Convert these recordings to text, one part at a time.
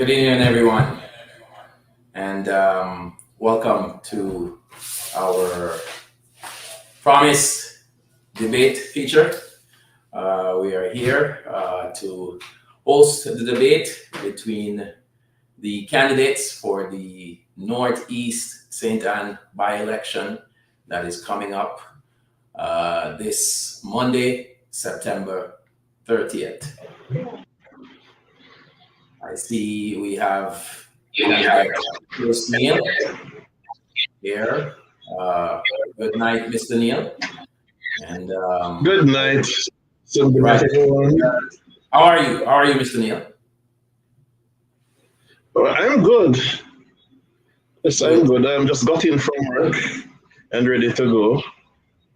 Good evening, everyone, and welcome to our promised debate feature. We are here to host the debate between the candidates for the Northeast St. Anne by-election that is coming up this Monday, September 30th. I see we have Chris Neal here. Good night, Mr. Neal. And good night. So good night, everyone. How are you? How are you, Mr. Neal? I'm good. Yes, I'm good. I'm just got in from work and ready to go.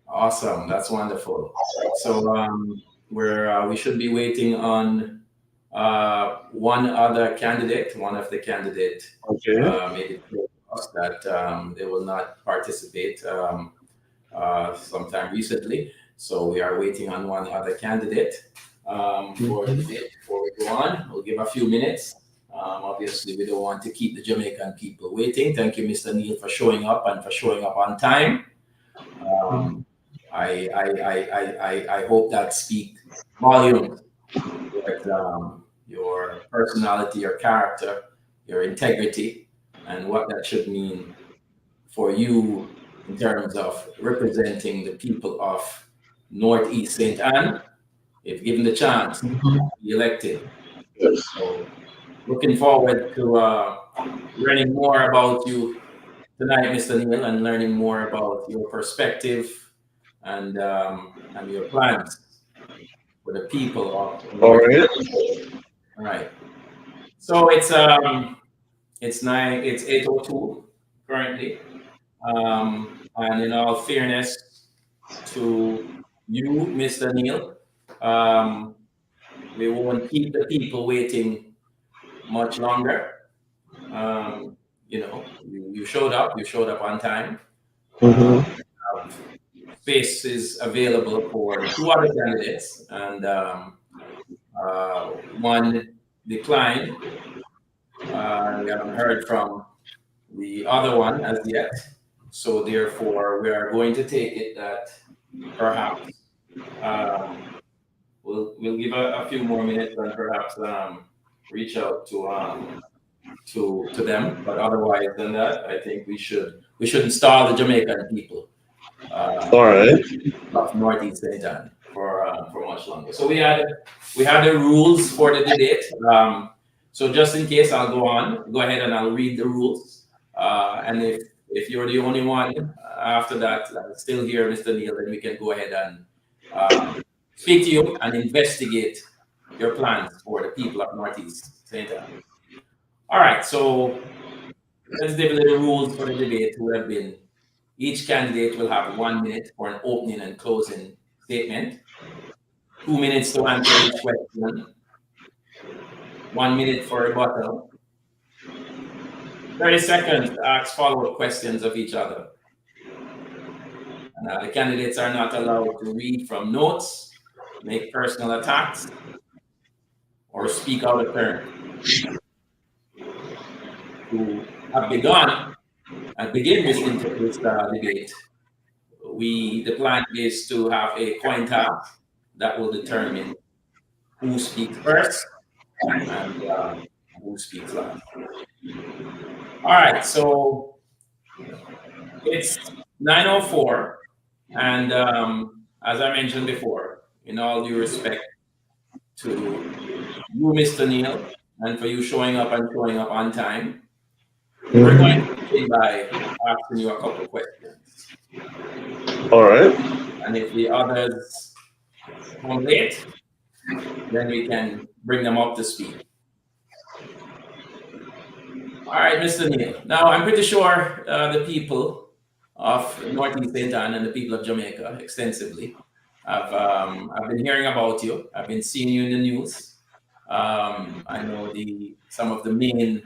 Awesome. That's wonderful. So we should be waiting on one other candidate, one of the candidates made it clear to us that they will not participate sometime recently. So we are waiting on one other candidate for the debate. Before we go on, we'll give a few minutes. Obviously, we don't want to keep the Jamaican people waiting. Thank you, Mr. Neal, for showing up and for showing up on time. I hope that speaks volumes with your personality, your character, your integrity, and what that should mean for you in terms of representing the people of Northeast St. Anne, if given the chance to be elected. So, looking forward to learning more about you tonight, Mr. Neal, and learning more about your perspective and your plans for the people of Northeast. All right. So it's 8:02 currently, and in all fairness to you, Mr. Neal, we won't keep the people waiting much longer. You showed up. You showed up on time. Space is available for two other candidates, and one declined. We haven't heard from the other one as yet, so therefore we are going to take it that perhaps we'll give a few more minutes and perhaps reach out to them. But otherwise than that, I think we should install the Jamaican people. All right. Of Northeast St. Anne for much longer. So we had the rules for the debate. So just in case, I'll go ahead and I'll read the rules. And if you're the only one after that still here, Mr. Neal, then we can go ahead and speak to you and investigate your plans for the people of Northeast St. Anne. All right, so let's develop the rules for the debate. Who have been. Each candidate will have 1 minute for an opening and closing statement, 2 minutes to answer each question, 1 minute for rebuttal, 30 seconds to ask follow-up questions of each other. And the candidates are not allowed to read from notes, make personal attacks, or speak out of turn. To have begun and begin this debate, the plan is to have a coin toss that will determine who speaks first and who speaks last. All right, so it's 9:04, and as I mentioned before, in all due respect to you, Mr. Neal, and for you showing up on time, we're going to begin by asking you a couple of questions. All right. And if the others come late, then we can bring them up to speed. All right, Mr. Neal. Now, I'm pretty sure the people of Northeast St. Anne and the people of Jamaica extensively have been hearing about you. I've been seeing you in the news. I know some of the main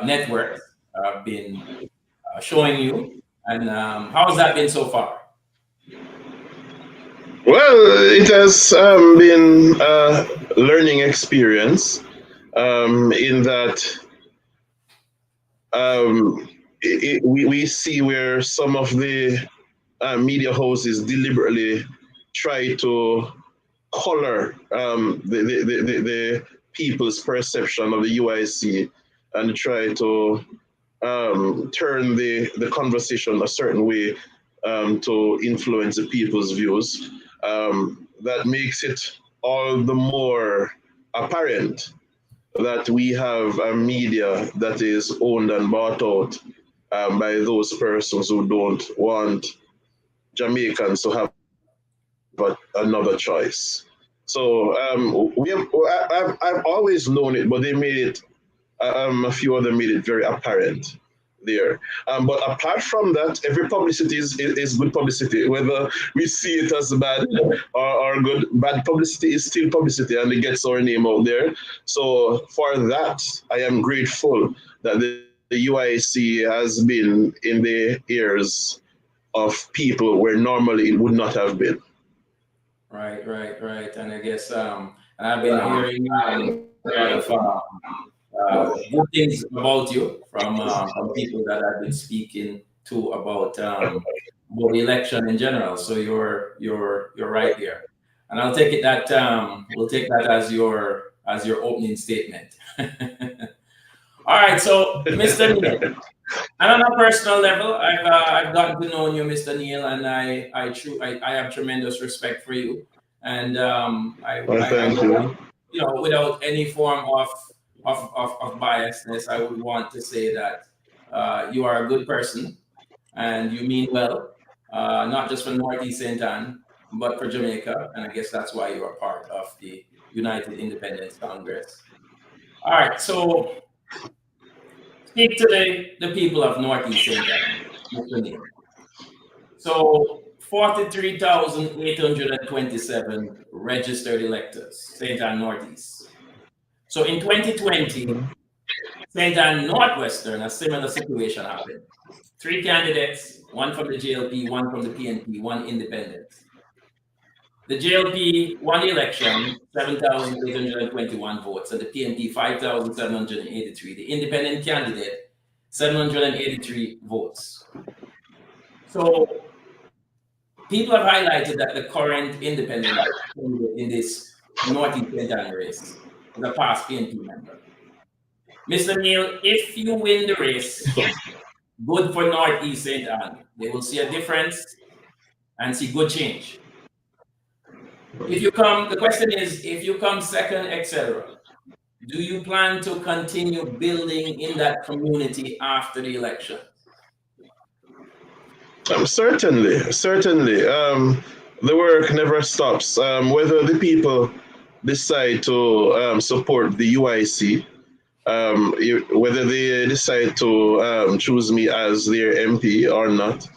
networks have been showing you. And how has that been so far? Well, it has been a learning experience. in that we see where some of the media houses deliberately try to color the people's perception of the UIC and try to turn the conversation a certain way to influence the people's views. That makes it all the more apparent that we have a media that is owned and bought out by those persons who don't want Jamaicans to have another choice. So I've always known it, but they made it. A few of them made it very apparent there. But apart from that, every publicity is good publicity. Whether we see it as bad or good, bad publicity is still publicity, and it gets our name out there. So for that, I am grateful that the UIC has been in the ears of people where normally it would not have been. Right. And I guess, and I've been hearing a lot of good things about you from people that I've been speaking to about the election in general. So you're right here, and I'll take it that we'll take that as your opening statement. All right, so Mr. Neil, and on a personal level, I've gotten to know you, Mr. Neil, and I have tremendous respect for you, and Thank you. You know, without any form of biasness, I would want to say that you are a good person and you mean well, not just for Northeast St. Ann, but for Jamaica, and I guess that's why you are part of the United Independence Congress. All right, so speak to the people of Northeast St. Ann, Mr. Neil. So 43,827 registered electors, St. Ann Northeast. So in 2020, St. Ann Northwestern, a similar situation happened. 3 candidates, one from the JLP, one from the PNP, one independent. The JLP won the election, 7,821 votes, and the PNP 5,783. The independent candidate, 783 votes. So people have highlighted that the current independent in this Northeast St. Ann race is a past PNP member. Mr. Neil, if you win the race, good for Northeast St. Ann. They will see a difference and see good change. If you come, the question is, if you come second, etc., do you plan to continue building in that community after the election? Certainly. The work never stops. Whether the people decide to support the UIC, whether they decide to choose me as their MP or not,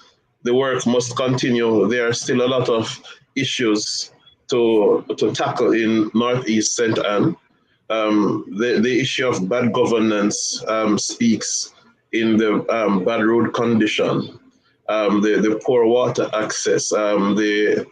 the work must continue. There are still a lot of issues to tackle in Northeast St. Ann. The issue of bad governance speaks in the bad road condition, the poor water access, the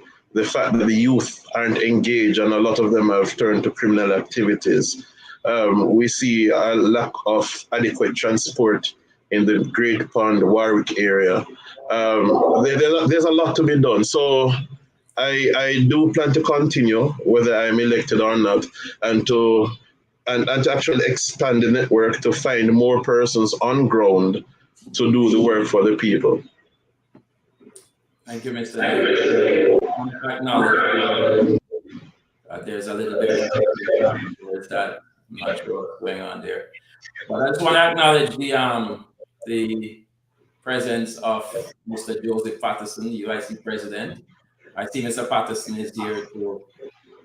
fact that the youth aren't engaged and a lot of them have turned to criminal activities. We see a lack of adequate transport in the Great Pond, Warwick area. There's a lot to be done. So I do plan to continue, whether I'm elected or not, and to actually expand the network to find more persons on ground to do the work for the people. Thank you, Mr. There's a little bit of that. I'm not sure what's going on there. But I just want to acknowledge the presence of Mr. Joseph Patterson, the UIC president. I see Mr. Patterson is here to,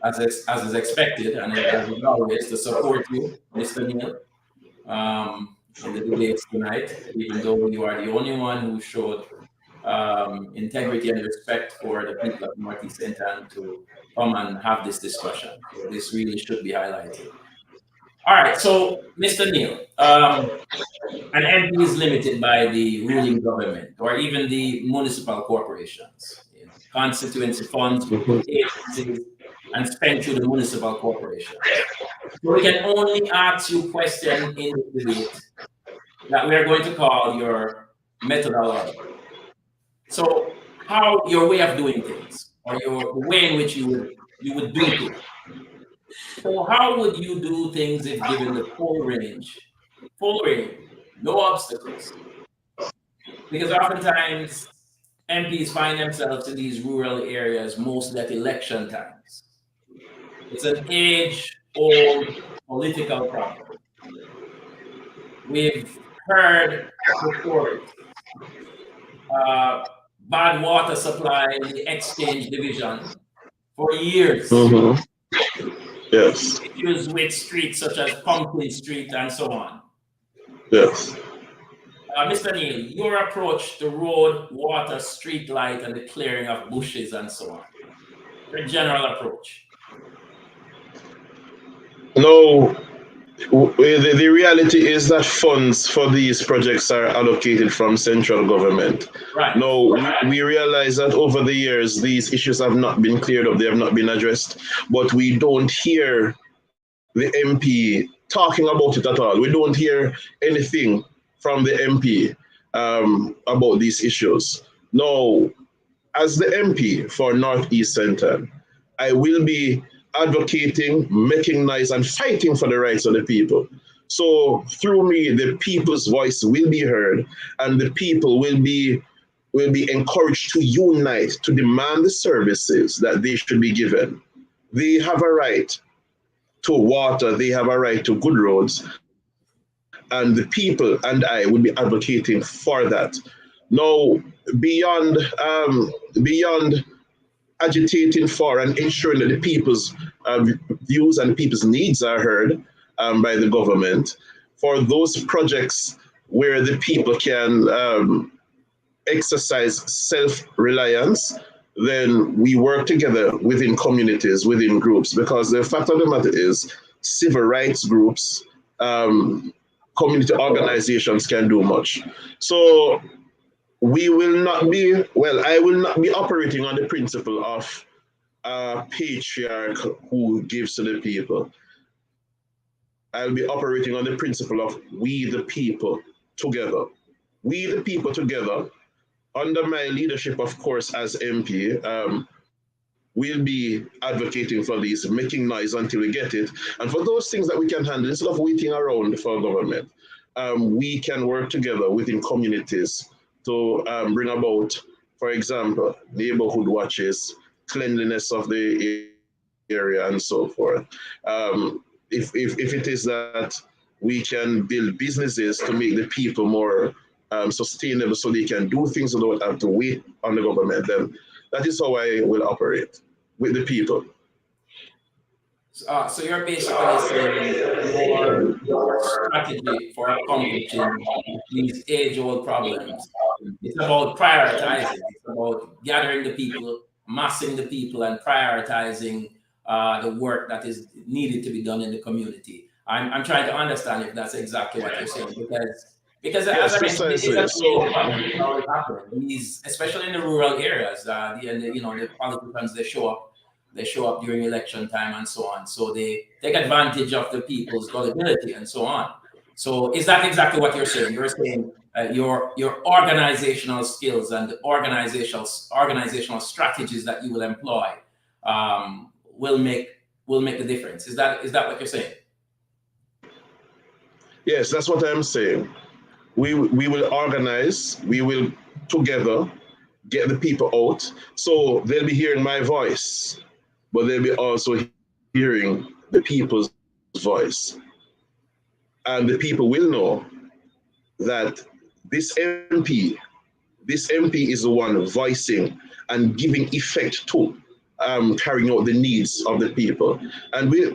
as is expected, and as always, to support you, Mr. Neil, in the debates tonight, even though you are the only one who showed integrity and respect for the people of Northeast St. Ann to come and have this discussion. So this really should be highlighted. All right, so Mr. Neil, an MP is limited by the ruling government or even the municipal corporations, constituency funds, agencies, and spent through the municipal corporation. So we can only ask you questions in the debate that we are going to call your methodology. So how your way of doing things, or the way in which you would do things. So how would you do things if given the full range, no obstacles? Because oftentimes MPs find themselves in these rural areas mostly at election times. It's an age-old political problem. We've heard the stories. Bad water supply in the exchange division for years. Mm-hmm. Yes. Issues with streets such as Pumpkin Street and so on. Yes. Mr. Neil, your approach to road, water, street light, and the clearing of bushes and so on. Your general approach. No, the reality is that funds for these projects are allocated from central government. Right. No, we realize that over the years, these issues have not been cleared up, they have not been addressed, but we don't hear the MP talking about it at all. We don't hear anything from the MP about these issues. No, as the MP for Northeast Center, I will be advocating, making noise, and fighting for the rights of the people. So through me, the people's voice will be heard, and the people will be encouraged to unite to demand the services that they should be given. They have a right to water, they have a right to good roads, and the people and I will be advocating for that. Now, beyond agitating for and ensuring that the people's views and people's needs are heard by the government, for those projects where the people can exercise self-reliance, then we work together within communities, within groups, because the fact of the matter is civil rights groups, community organizations can do much. So we will not be, well, I will not be operating on the principle of a patriarch who gives to the people. I'll be operating on the principle of we the people together. We the people together, under my leadership, of course, as MP, we'll be advocating for these, making noise until we get it. And for those things that we can handle, instead of waiting around for government, we can work together within communities to bring about, for example, neighborhood watches, cleanliness of the area, and so forth. If it is that we can build businesses to make the people more sustainable so they can do things without having to wait on the government, then that is how I will operate with the people. So you're basically saying your strategy for accomplishing these age-old problems, it's about prioritizing. It's about gathering the people, massing the people, and prioritizing the work that is needed to be done in the community. I'm trying to understand if that's exactly what you're saying, because yes, as I mentioned, precisely. always happen. These, especially in the rural areas, the politicians, they show up during election time and so on. So they take advantage of the people's gullibility and so on. So is that exactly what you're saying? You're saying your organizational skills and the organizational strategies that you will employ will make the difference. Is that what you're saying? Yes, that's what I'm saying. We will organize, we will together get the people out. So they'll be hearing my voice, but they'll be also hearing the people's voice. And the people will know that this MP is the one voicing and giving effect to carrying out the needs of the people. And we'll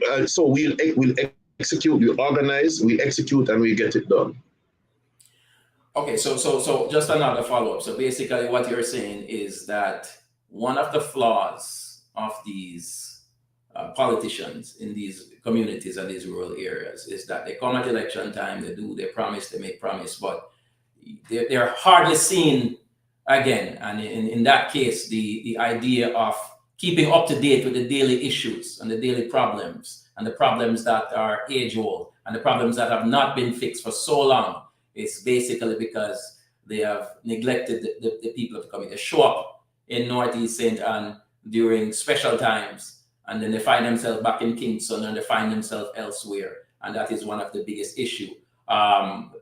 execute, we organize, we execute, and we get it done. Okay, so just another follow-up. So basically what you're saying is that one of the flaws of these politicians in these communities and these rural areas is that they come at election time, they promise, they make promise, but they're hardly seen again. And in that case, the idea of keeping up to date with the daily issues and the daily problems and the problems that are age old and the problems that have not been fixed for so long. It's basically because they have neglected the people of the community. They show up in Northeast St. Anne during special times, and then they find themselves back in Kingston and they find themselves elsewhere. And that is one of the biggest issues.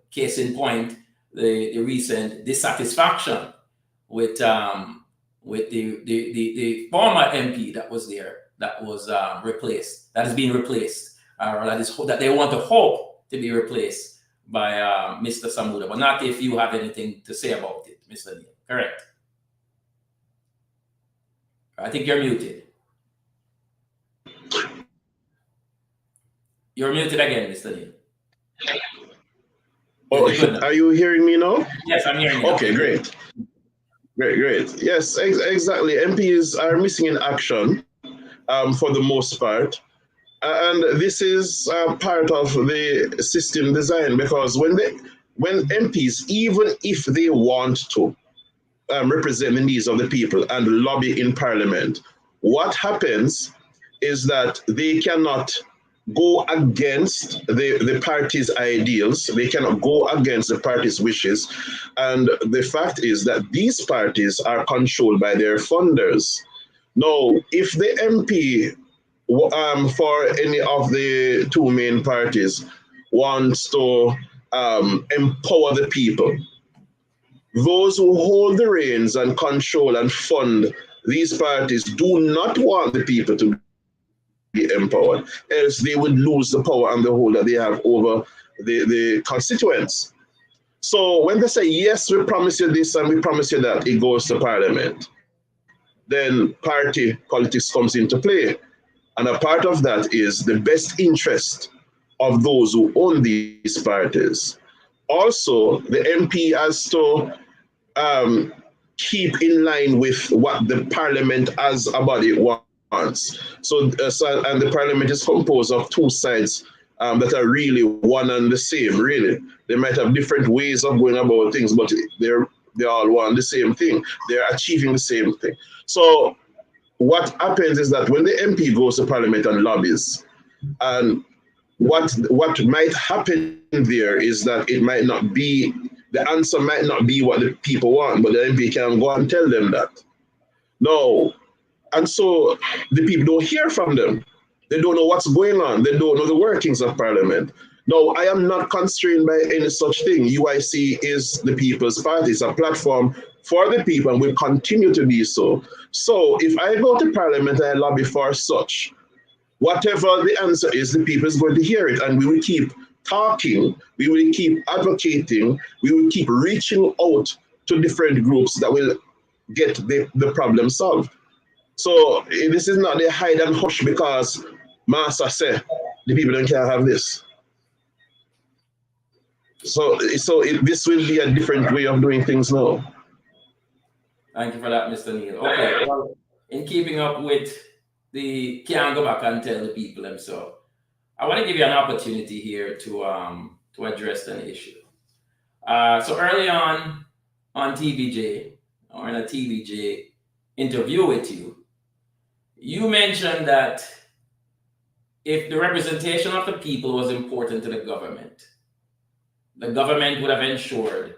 Case in point, the recent dissatisfaction with the former MP that was there, that was replaced, that is being replaced, or that they want to hope to be replaced by Mr. Samuda, but not if you have anything to say about it, Mr. Neil. Correct? I think you're muted. You're muted again, Mr. Neil. Oh, are you hearing me now? Yes, I'm hearing you. Okay, great. Great. Yes, exactly. MPs are missing in action for the most part. And this is part of the system design, because when MPs, even if they want to represent the needs of the people and lobby in Parliament, what happens is that they cannot go against the party's ideals. They cannot go against the party's wishes. And the fact is that these parties are controlled by their funders. Now, if the MP for any of the two main parties wants to empower the people, those who hold the reins and control and fund these parties do not want the people to be empowered, else they would lose the power and the hold that they have over the constituents. So when they say, yes, we promise you this and we promise you that, it goes to Parliament, then party politics comes into play. And a part of that is the best interest of those who own these parties. Also, the MP has to keep in line with what the Parliament as a body wants. So and the Parliament is composed of two sides that are really one and the same, really. They might have different ways of going about things, but they all want the same thing. They're achieving the same thing. So what happens is that when the MP goes to Parliament and lobbies, and what might happen there is that it might not be, the answer might not be what the people want, but the MP can go and tell them that. No. And so the people don't hear from them. They don't know what's going on. They don't know the workings of Parliament. No, I am not constrained by any such thing. UIC is the people's party. It's a platform for the people and will continue to be so. So if I go to Parliament and I lobby for such, whatever the answer is, the people is going to hear it, and we will keep talking, we will keep advocating, we will keep reaching out to different groups that will get the problem solved. So this is not the hide and hush because Master said the people don't care have this. So this will be a different way of doing things now. Thank you for that, Mr. Neil. Okay, well, in keeping up with the can't go back and tell the people themselves, I want to give you an opportunity here to address an issue. So early on TVJ, or in a TVJ interview with you, you mentioned that if the representation of the people was important to the government would have ensured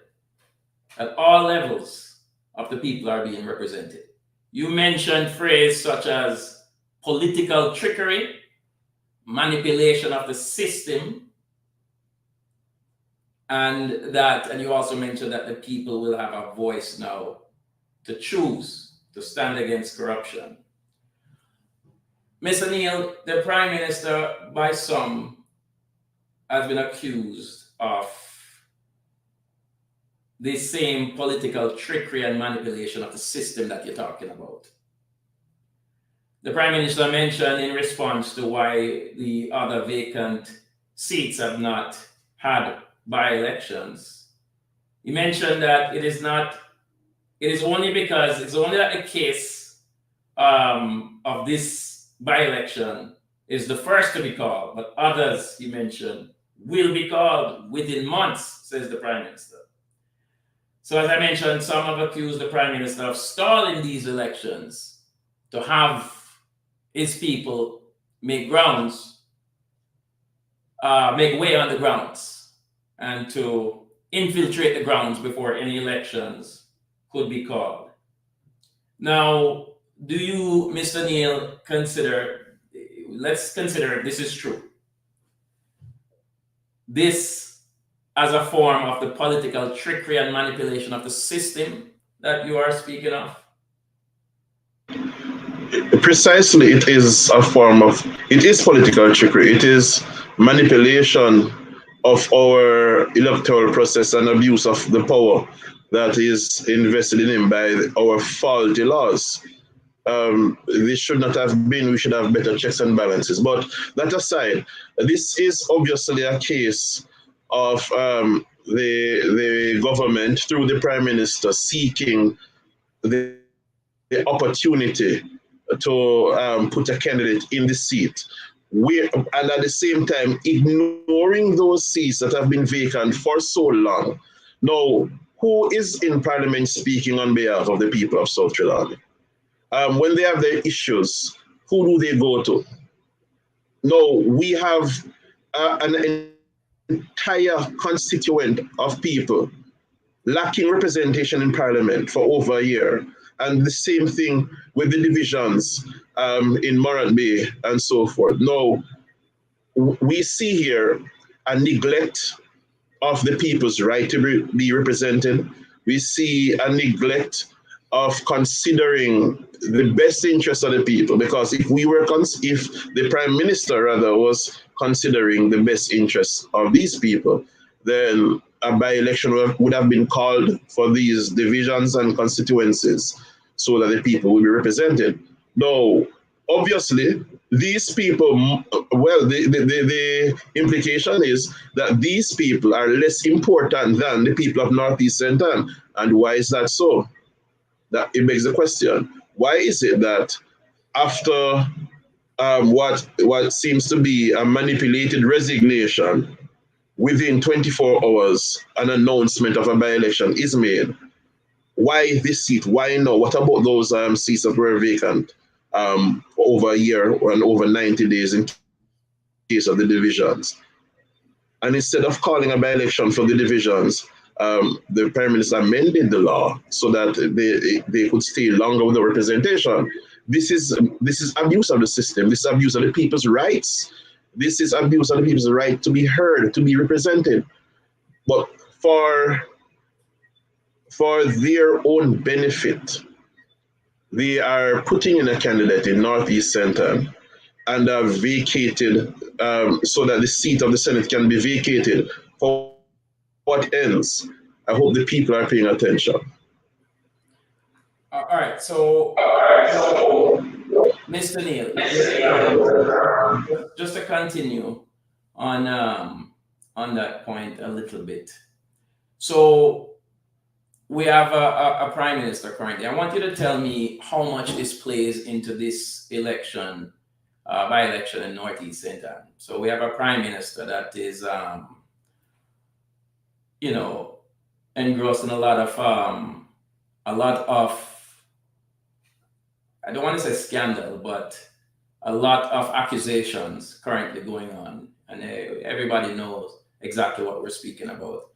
that all levels of the people are being represented. You mentioned phrases such as political trickery, manipulation of the system, and you also mentioned that the people will have a voice now to choose to stand against corruption. Mr. Neil, the Prime Minister, by some, has been accused of the same political trickery and manipulation of the system that you're talking about. The Prime Minister mentioned in response to why the other vacant seats have not had by-elections, he mentioned that it is only that the case of this by-election is the first to be called, but others, he mentioned, will be called within months, says the Prime Minister. So as I mentioned, some have accused the Prime Minister of stalling these elections to have his people make grounds, make way on the grounds, and to infiltrate the grounds before any elections could be called. Now, do you, Mr. Neal, consider, let's consider if this is true, this as a form of the political trickery and manipulation of the system that you are speaking of? Precisely, it is a form of, it is political trickery. It is manipulation of our electoral process and abuse of the power that is invested in him by our faulty laws. This should not have been, we should have better checks and balances. But that aside, this is obviously a case of the government through the Prime Minister seeking the opportunity to put a candidate in the seat, and at the same time ignoring those seats that have been vacant for so long. Now, who is in Parliament speaking on behalf of the people of South Trelawney? When they have their issues, who do they go to? No, we have an entire constituent of people lacking representation in Parliament for over a year. And the same thing with the divisions in Morant Bay and so forth. No, we see here a neglect of the people's right to be represented. We see a neglect of considering the best interest of the people, because if the Prime Minister rather was considering the best interests of these people, then a by-election would have been called for these divisions and constituencies so that the people will be represented. No, obviously, these people, well, the implication is that these people are less important than the people of Northeast St. Ann. And why is that so? That it begs the question, why is it that after what seems to be a manipulated resignation, within 24 hours, an announcement of a by-election is made? Why this seat? Why no? What about those seats that were vacant for over a year and over 90 days in case of the divisions? And instead of calling a by-election for the divisions, the Prime Minister amended the law so that they could stay longer with the representation. This is abuse of the system. This is abuse of the people's rights. This is abuse of the people's right to be heard, to be represented. But for their own benefit, they are putting in a candidate in Northeast St. Ann and have vacated, so that the seat of the Senate can be vacated. For what ends? I hope the people are paying attention. All right, so Mr. Neal, just to continue on that point a little bit. So we have a Prime Minister currently. I want you to tell me how much this plays into this election, by-election in Northeast St. Ann. So we have a Prime Minister that is, engrossed in a lot of, I don't want to say scandal, but a lot of accusations currently going on, and everybody knows exactly what we're speaking about.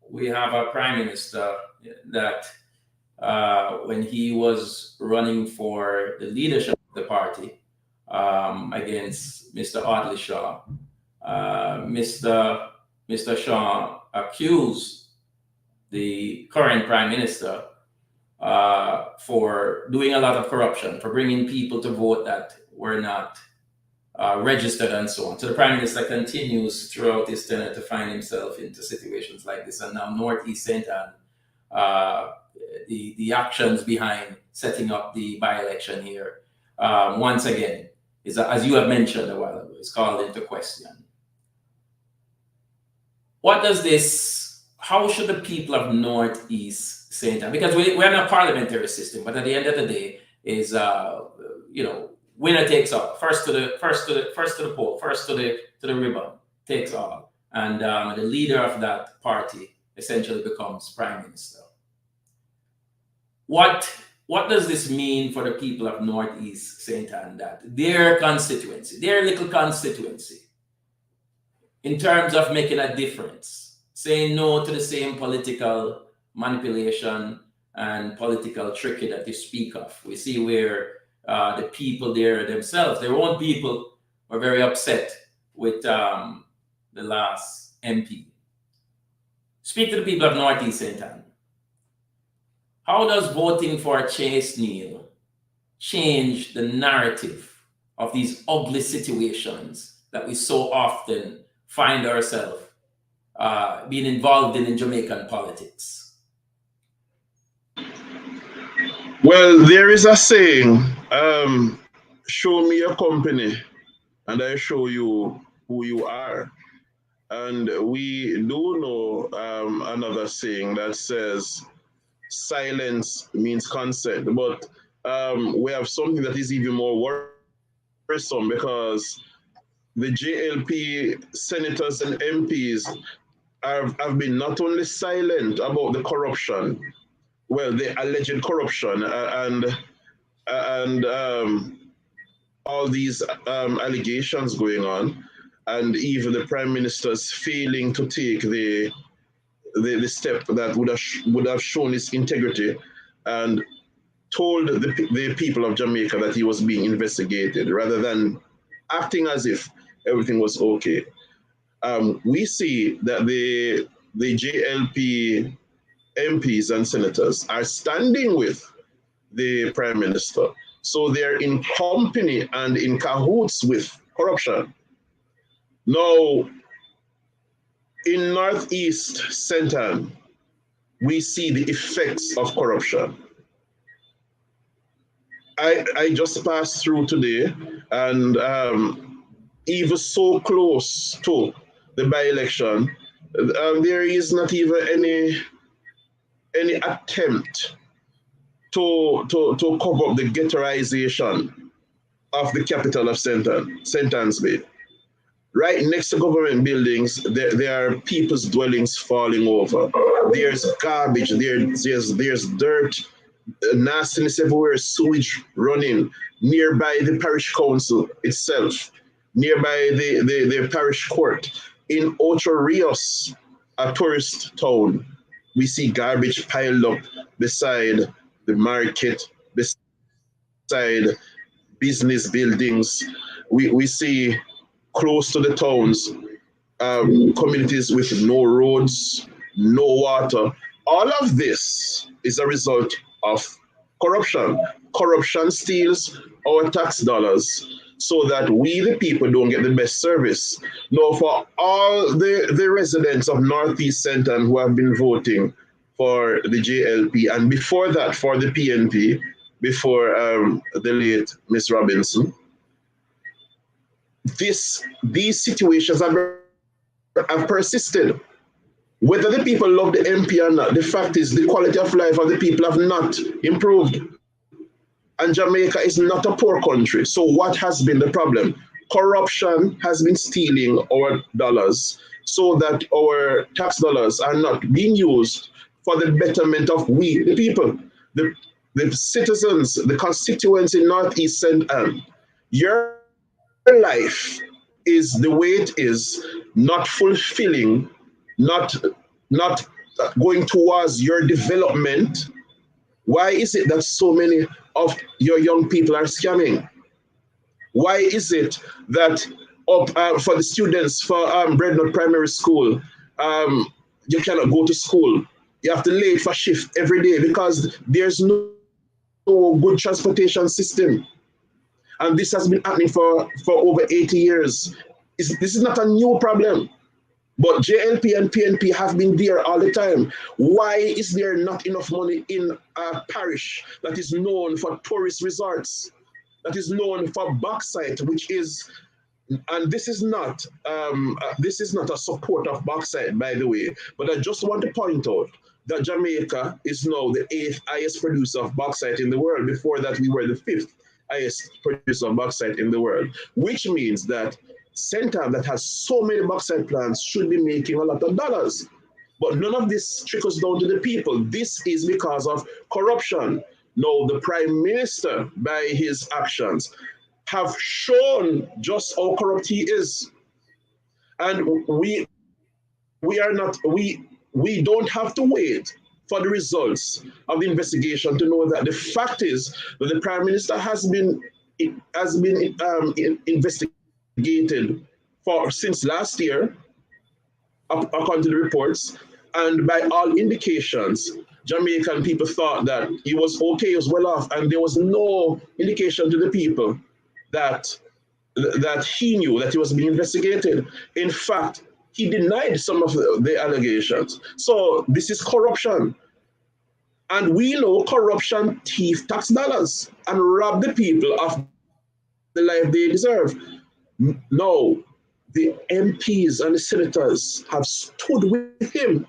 We have a Prime Minister that when he was running for the leadership of the party against Mr. Audley Shaw, Mr. Shaw accused the current Prime Minister for doing a lot of corruption, for bringing people to vote that were not registered and so on. So the Prime Minister continues throughout his tenure to find himself into situations like this. And now Northeast St. Ann, the actions behind setting up the by-election here, once again, is, as you have mentioned a while ago, is called into question. What does this, how should the people of Northeast St. Ann, because we're in a parliamentary system, but at the end of the day is, winner takes all. First to the poll, first to the ribbon takes all, and the leader of that party essentially becomes Prime Minister. What what does this mean for the people of Northeast St. Anne, that their constituency, their little constituency, in terms of making a difference, saying no to the same political manipulation and political trickery that you speak of? We see where the people there themselves, their own people, were very upset with the last MP. Speak to the people of Northeast St. Anne. How does voting for Chase Neal change the narrative of these ugly situations that we so often find ourselves being involved in Jamaican politics? Well, there is a saying, show me your company and I show you who you are. And we do know another saying that says, silence means consent. But we have something that is even more worrisome, because the JLP senators and MPs have been not only silent about the corruption, well, the alleged corruption, and all these allegations going on, and even the Prime Minister's failing to take the step that would have shown his integrity and told the people of Jamaica that he was being investigated, rather than acting as if everything was okay. We see that the JLP MPs and senators are standing with the Prime Minister. So they're in company and in cahoots with corruption. Now, in Northeast St. Anne, we see the effects of corruption. I just passed through today, and even so close to the by-election, there is not even any attempt to cover up the ghettoization of the capital of St. Anne's Bay. Right next to government buildings, there are people's dwellings falling over. There's garbage, there's dirt, nastiness everywhere, sewage running nearby the parish council itself, nearby the parish court. In Ocho Rios, a tourist town, we see garbage piled up beside the market, beside business buildings. We see close to the towns, communities with no roads, no water. All of this is a result of corruption. Corruption steals our tax dollars so that we, the people, don't get the best service. Now, for all the residents of Northeast St. Anne who have been voting for the JLP, and before that for the PNP, before the late Miss Robinson, these situations have persisted. Whether the people love the MP or not, the fact is the quality of life of the people have not improved. And Jamaica is not a poor country. So what has been the problem? Corruption has been stealing our dollars so that our tax dollars are not being used for the betterment of we, the people, the citizens, the constituents in Northeast St. Anne. Your life is the way it is, not fulfilling, not going towards your development. Why is it that so many of your young people are scamming? Why is it that for the students for Breadnut Primary School, you cannot go to school? You have to late for shift every day because there's no good transportation system. And this has been happening for over 80 years. This is not a new problem. But JLP and PNP have been there all the time. Why is there not enough money in a parish that is known for tourist resorts, that is known for bauxite, which is, and this is not a support of bauxite, by the way, but I just want to point out that Jamaica is now the 8th highest producer of bauxite in the world. Before that, we were the 5th highest producer of bauxite in the world, which means that St. Anne, that has so many bauxite plants, should be making a lot of dollars. But none of this trickles down to the people. This is because of corruption. Now, the Prime Minister, by his actions, have shown just how corrupt he is. And we are not, we don't have to wait for the results of the investigation to know that the fact is that the Prime Minister has been investigated for since last year, according to the reports, and by all indications, Jamaican people thought that he was okay, he was well off, and there was no indication to the people that he knew that he was being investigated. In fact, he denied some of the allegations. So this is corruption. And we know corruption thief tax dollars and rob the people of the life they deserve. No, the MPs and the senators have stood with him,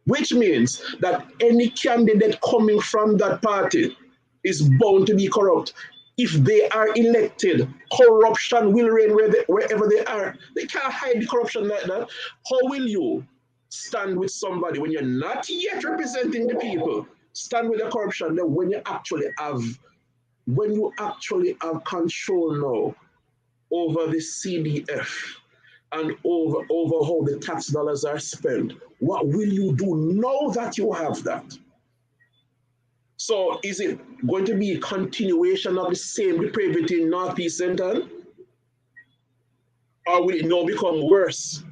which means that any candidate coming from that party is bound to be corrupt. If they are elected, corruption will reign wherever they are. They can't hide the corruption like that. How will you stand with somebody when you're not yet representing the people? Stand with the corruption then when you actually have control now over the CDF and over how the tax dollars are spent. What will you do now that you have that? So is it going to be a continuation of the same depravity in Northeast Centre? Or will it now become worse?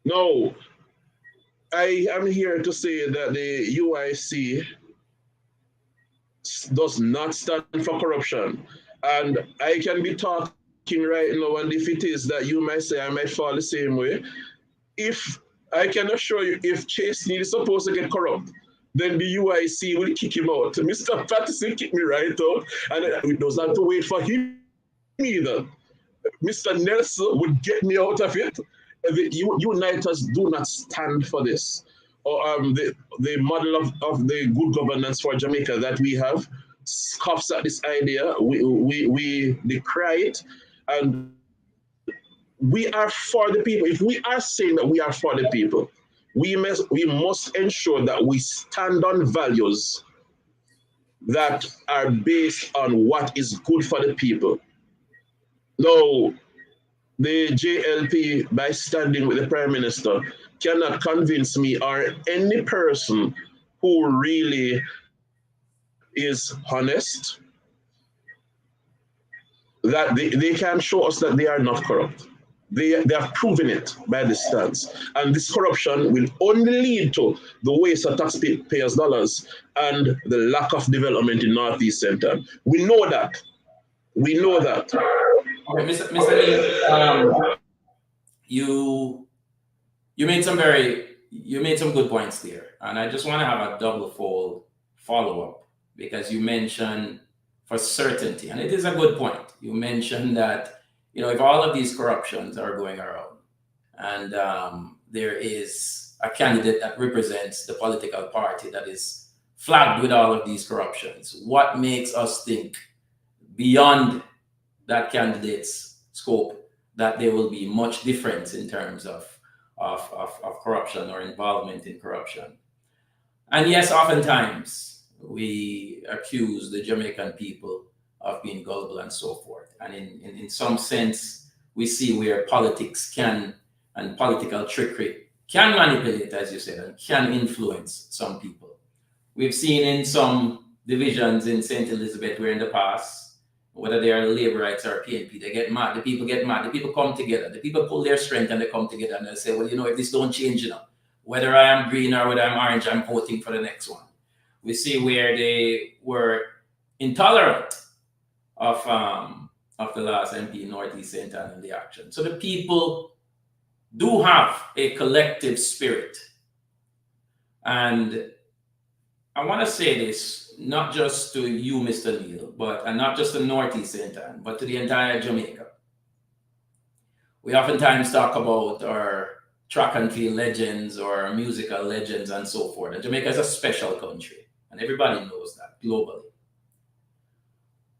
No, I am here to say that the UIC does not stand for corruption. And I can be talking right now, and if it is that you might say I might fall the same way, if I can assure you, if Chase Neal is supposed to get corrupt, then the UIC will kick him out. Mr. Patterson kicked me right out, and it does not have to wait for him either. Mr. Nelson would get me out of it. The Uniters do not stand for this. Or the model of the good governance for Jamaica that we have scoffs at this idea. We decry it, and we are for the people. If we are saying that we are for the people, we must ensure that we stand on values that are based on what is good for the people. Now, the JLP, by standing with the Prime Minister, cannot convince me or any person who really is honest that they can show us that they are not corrupt. They have proven it by this stance. And this corruption will only lead to the waste of taxpayers' dollars and the lack of development in Northeast Centre. We know that. We know that. Okay, Mr. Neal, you made some good points there, and I just want to have a double-fold follow-up because you mentioned for certainty, and it is a good point. You mentioned that if all of these corruptions are going around, and there is a candidate that represents the political party that is flagged with all of these corruptions, what makes us think beyond that candidate's scope that there will be much difference in terms of corruption or involvement in corruption? And yes, oftentimes we accuse the Jamaican people of being gullible and so forth. And in some sense, we see where politics and political trickery can manipulate, as you said, and can influence some people. We've seen in some divisions in St. Elizabeth where in the past, whether they are labor rights or PNP, they get mad. The people get mad. The people come together. The people pull their strength and they come together and they say, well, if this don't change, whether I am green or whether I'm orange, I'm voting for the next one. We see where they were intolerant of the last MP Northeast Centre and the action. So the people do have a collective spirit. And I want to say this, not just to you, Mr. Neal, and not just to Northeast Centre, but to the entire Jamaica. We oftentimes talk about our track and field legends or musical legends and so forth. And Jamaica is a special country, and everybody knows that globally.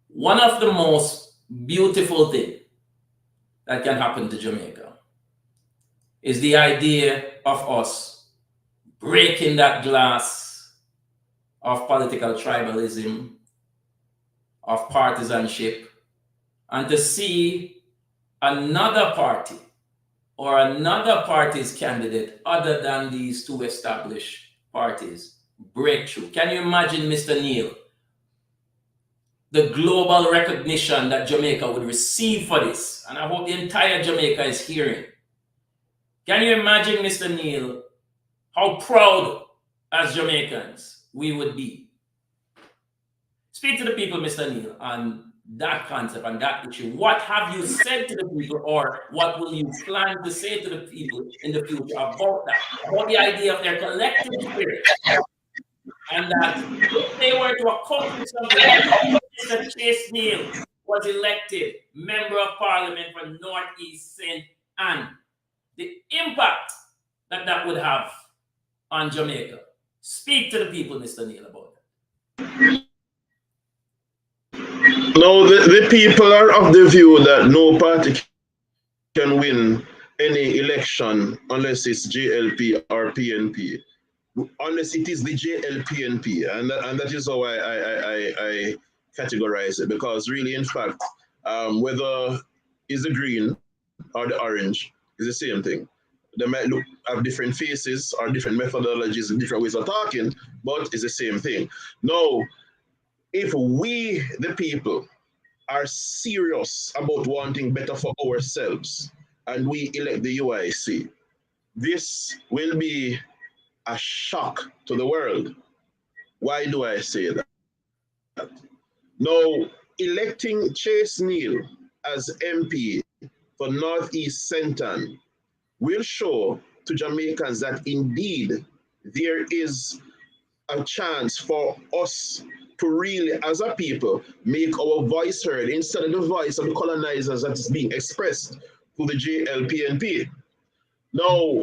One of the most beautiful things that can happen to Jamaica is the idea of us breaking that glass of political tribalism, of partisanship, and to see another party or another party's candidate other than these two established parties breakthrough. Can you imagine, Mr. Neil, the global recognition that Jamaica would receive for this? And I hope the entire Jamaica is hearing. Can you imagine, Mr. Neil, how proud as Jamaicans we would be? Speak to the people, Mr. Neil, on that concept and that issue. What have you said to the people, or what will you plan to say to the people in the future about that? About the idea of their collective spirit, and that if they were to accomplish something, Mr. Chase Neil was elected Member of Parliament for Northeast St. Anne, the impact that that would have on Jamaica. Speak to the people, Mr. Neil, about that. No, the people are of the view that no party can win any election unless it's JLP or PNP. Unless it is the JLPNP, and that is how I categorize it, because really, in fact, whether it's the green or the orange is the same thing. They might have different faces or different methodologies and different ways of talking, but it's the same thing. Now, if we, the people, are serious about wanting better for ourselves and we elect the UIC, this will be a shock to the world. Why do I say that? Now, electing Chase Neil as MP for Northeast St. Anne will show to Jamaicans that indeed there is a chance for us to really, as a people, make our voice heard instead of the voice of the colonizers that is being expressed through the JLPNP. Now,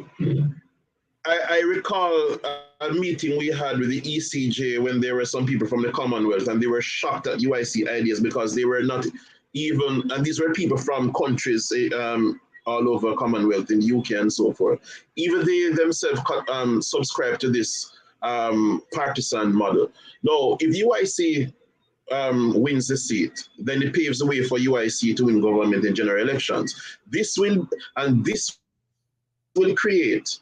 I recall a meeting we had with the ECJ when there were some people from the Commonwealth, and they were shocked at UIC ideas because they were not even, and these were people from countries all over Commonwealth, in the UK and so forth. Even they themselves subscribe to this partisan model. Now, if UIC wins the seat, then it paves the way for UIC to win government in general elections. This will create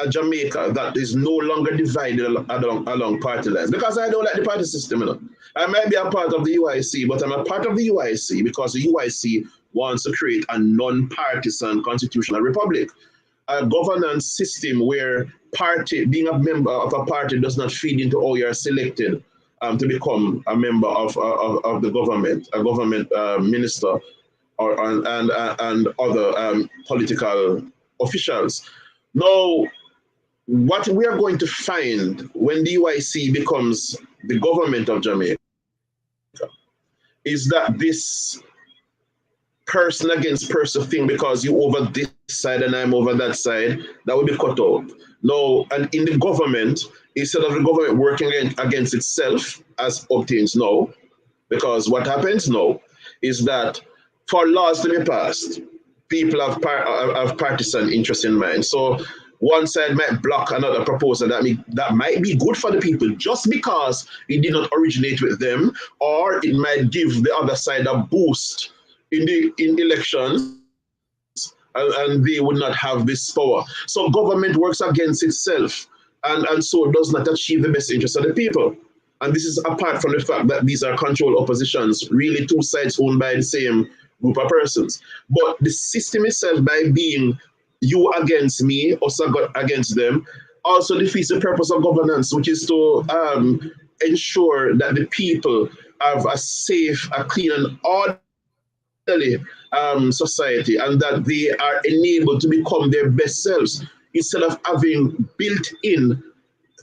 a Jamaica that is no longer divided along party lines. Because I don't like the party system, you know. I might be a part of the UIC, but I'm a part of the UIC because the UIC wants to create a non-partisan constitutional republic, a governance system where being a member of a party does not feed into how you're selected to become a member of the government, a government minister, and other political officials. Now, what we are going to find when the UIC becomes the government of Jamaica is that this person against person thing, because you over this side and I'm over that side, that will be cut out. Now, and in the government, instead of the government working against itself, as obtains now, because what happens now is that for laws to be passed, people have partisan interest in mind. So one side might block another proposal that might be good for the people just because it did not originate with them, or it might give the other side a boost in elections, and they would not have this power. So government works against itself, and so does not achieve the best interest of the people. And this is apart from the fact that these are controlled oppositions, really two sides owned by the same group of persons. But the system itself, by being you against me, us against them, also defeats the purpose of governance, which is to ensure that the people have a safe, a clean, and orderly society, and that they are enabled to become their best selves instead of having built-in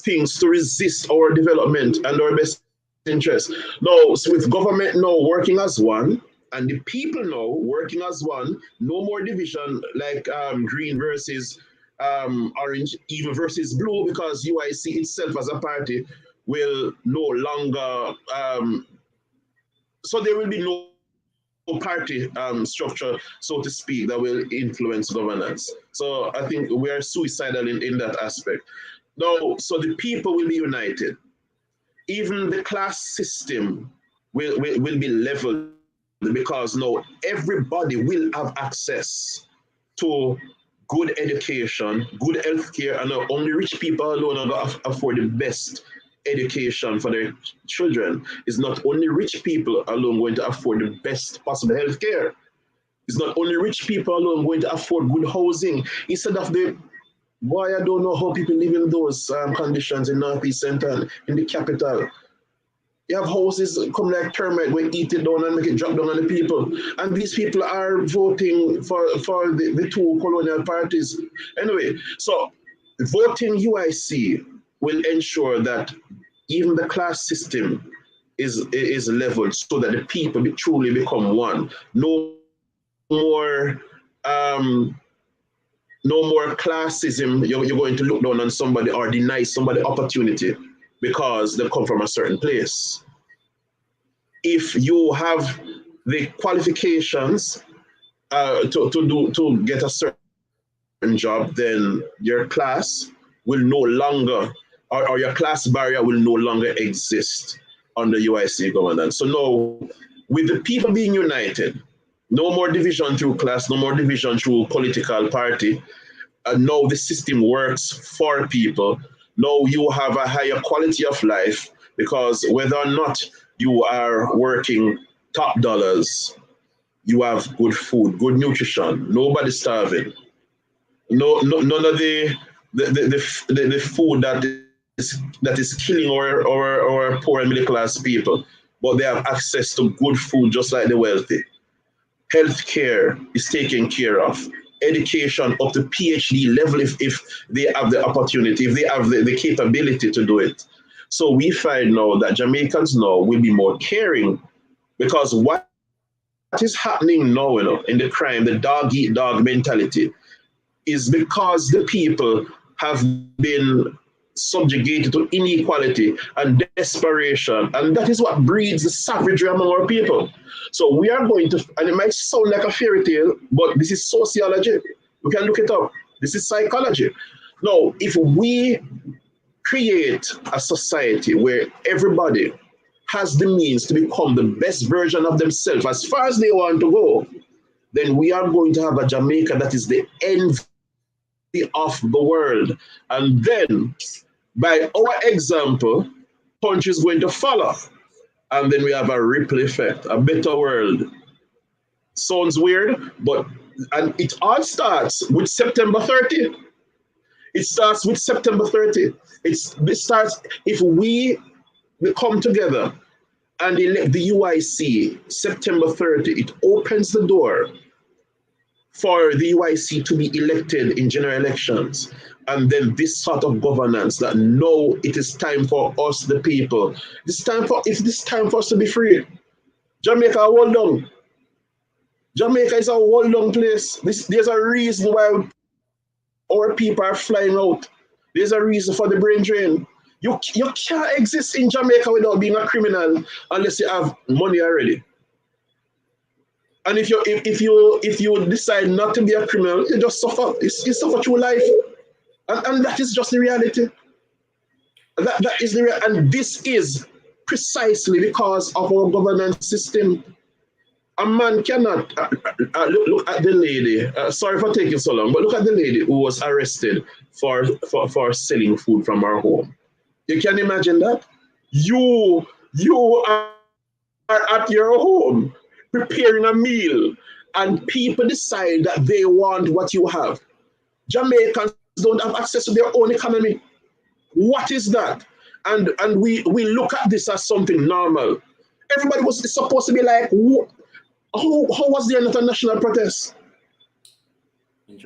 things to resist our development and our best interests. Now, so with government now working as one, and the people now working as one, no more division like green versus orange, even versus blue, because UIC itself as a party will no longer, so there will be no party structure, so to speak, that will influence governance. So I think we are suicidal in that aspect. Now, so the people will be united. even the class system will be leveled, because now everybody will have access to good education, good healthcare, and not only rich people alone are going to afford the best education for their children. It's not only rich people alone going to afford the best possible healthcare. It's not only rich people alone going to afford good housing. Instead of the, why I don't know how people live in those conditions in Northeast Center, in the capital. You have houses come like termite, we eat it down and make it drop down on the people. And these people are voting for the two colonial parties. Anyway, so voting UIC will ensure that even the class system is leveled so that the people truly become one. No more classism. You're going to look down on somebody or deny somebody opportunity because they come from a certain place. If you have the qualifications to get a certain job, then your class will no longer, or your class barrier will no longer exist under UIC governance. So now, with the people being united, no more division through class, no more division through political party. Now the system works for people. Now you have a higher quality of life, because whether or not you are working top dollars, you have good food, good nutrition, nobody's starving. None of the food that is killing our poor and middle class people, but they have access to good food just like the wealthy. Healthcare is taken care of. Education up to PhD level if they have the opportunity, if they have the capability to do it. So we find now that Jamaicans now will be more caring, because what is happening now, in the crime, the dog eat dog mentality, is because the people have been subjugated to inequality and desperation, and that is what breeds the savagery among our people. So we are going to, and it might sound like a fairy tale, but this is sociology. We can look it up. This is psychology. Now, if we create a society where everybody has the means to become the best version of themselves as far as they want to go, then we are going to have a Jamaica that is the envy of the world. And then, by our example, countries going to follow. And then we have a ripple effect, a better world. Sounds weird, but and it all starts with September 30th. It starts with September 30th. It starts if we come together and elect the UIC September 30th. It opens the door for the UIC to be elected in general elections. And then this sort of governance that no, it is time for us, the people. It's time for us to be free. Jamaica, hold on. Jamaica is a hold on place. There's a reason why our people are flying out. There's a reason for the brain drain. You can't exist in Jamaica without being a criminal unless you have money already. And if you decide not to be a criminal, you just suffer. You suffer through life. And that is just the reality. That is the reality. And this is precisely because of our governance system. A man cannot look at the lady. Sorry for taking so long, but look at the lady who was arrested for selling food from her home. You can imagine that? You are at your home preparing a meal, and people decide that they want what you have. Jamaicans don't have access to their own economy. What is that? And we look at this as something normal. Everybody was supposed to be like, how was there not a national protest?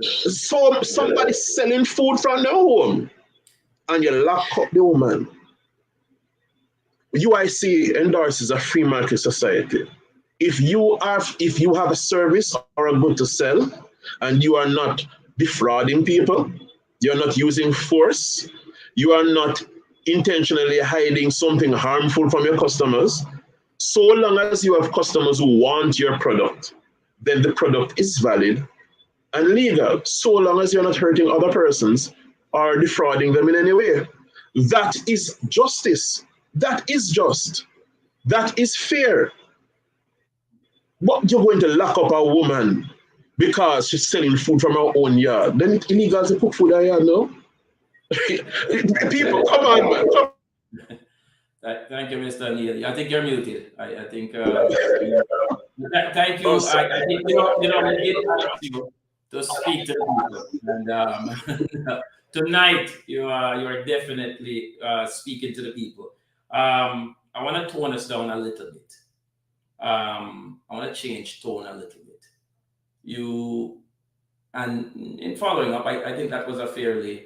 So somebody selling food from their home, and you lock up the woman. UIC endorses a free market society. If you have a service or a good to sell, and you are not defrauding people, you're not using force, you are not intentionally hiding something harmful from your customers, so long as you have customers who want your product, then the product is valid and legal, so long as you're not hurting other persons or defrauding them in any way. That is justice. That is just. That is fair. But you're going to lock up a woman because she's selling food from her own yard. Then it's illegal to cook food in her yard, no? People, come on, man. Come. Thank you, Mr. Neil. I think you're muted. I think. Thank you. Oh, I think we did ask you to speak to the people, and tonight you're definitely speaking to the people. I want to tone us down a little bit. I want to change tone a little bit. And in following up, I think that was a fairly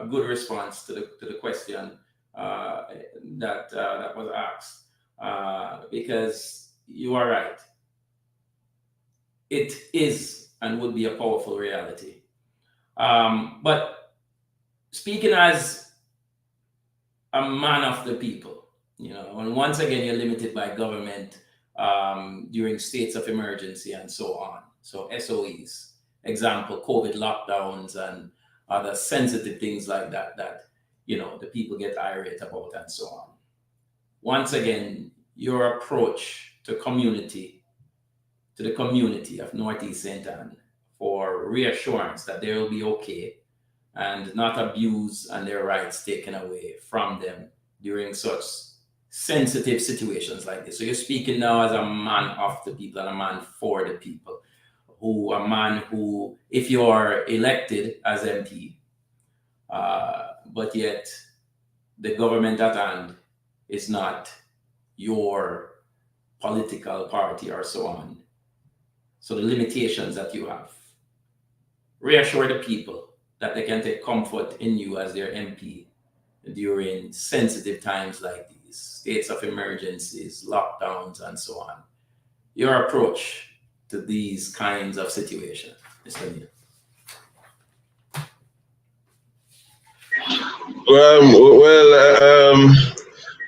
good response to the question that was asked, because you are right. It is and would be a powerful reality. But speaking as a man of the people, and once again, you're limited by government during states of emergency and so on. So SOEs, example, COVID lockdowns and other sensitive things like that, the people get irate about and so on. Once again, your approach to the community of Northeast St. Anne for reassurance that they will be okay and not abused and their rights taken away from them during such sensitive situations like this. So you're speaking now as a man of the people and a man for the people, a man who, if you are elected as MP, but yet the government at hand is not your political party or so on. So the limitations that you have, reassure the people that they can take comfort in you as their MP during sensitive times like these, states of emergencies, lockdowns, and so on. Your approach to these kinds of situations, Mr. Neil.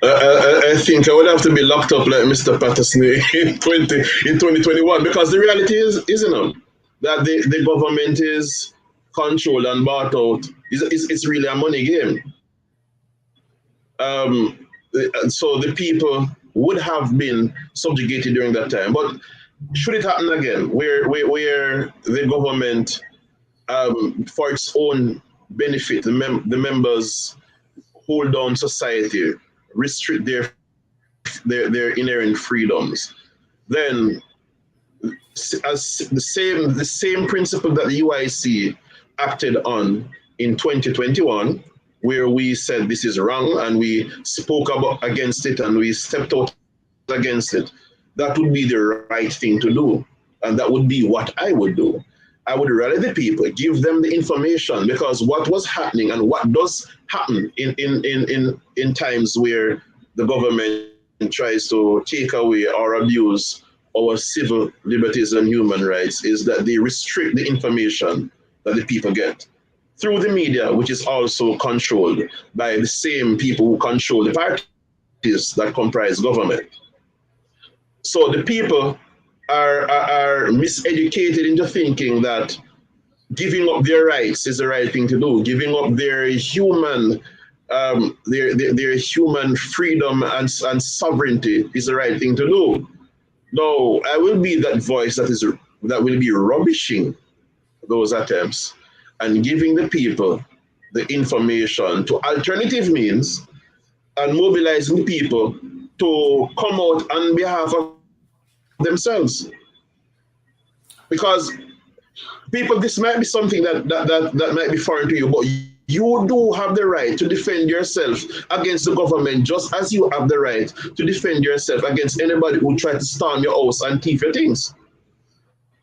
I think I would have to be locked up like Mr. Patterson in 2021, because the reality is, that the government is controlled and bought out. It's really a money game. So the people would have been subjugated during that time. But should it happen again, where the government, for its own benefit, the members hold down society, restrict their inherent freedoms, then as the same principle that the UIC acted on in 2021, where we said this is wrong and we spoke against it and we stepped out against it, that would be the right thing to do, and that would be what I would do. I would rally the people, give them the information, because what was happening and what does happen in times where the government tries to take away or abuse our civil liberties and human rights is that they restrict the information that the people get through the media, which is also controlled by the same people who control the parties that comprise government. So the people are miseducated into thinking that giving up their rights is the right thing to do. Giving up their human their human freedom and sovereignty is the right thing to do. No, I will be that voice that will be rubbishing those attempts and giving the people the information to alternative means and mobilizing the people to come out on behalf of themselves. Because people, this might be something that might be foreign to you, but you do have the right to defend yourself against the government, just as you have the right to defend yourself against anybody who tries to storm your house and thief your things.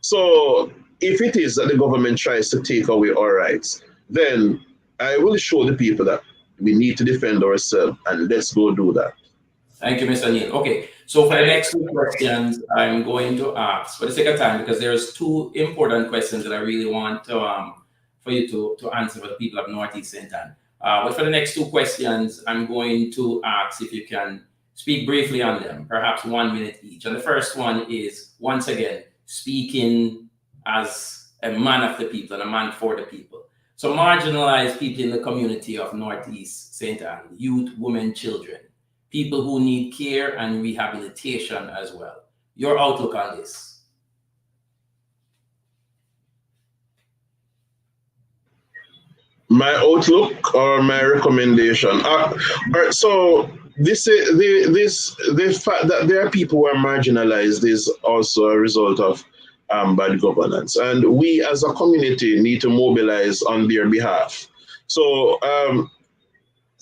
So if it is that the government tries to take away our rights, then I will show the people that we need to defend ourselves, and let's go do that. Thank you, Mr. Neil. Okay, so for the next two questions, I'm going to ask, for the sake of time, because there's two important questions that I really want for you to answer for the people of Northeast St. Anne. But for the next two questions, I'm going to ask if you can speak briefly on them, perhaps 1 minute each. And the first one is, once again, speaking as a man of the people and a man for the people. So marginalized people in the community of Northeast St. Anne, youth, women, children, people who need care and rehabilitation as well. Your outlook on this? My outlook or my recommendation? All right, so the fact that there are people who are marginalized is also a result of bad governance, and we as a community need to mobilize on their behalf. So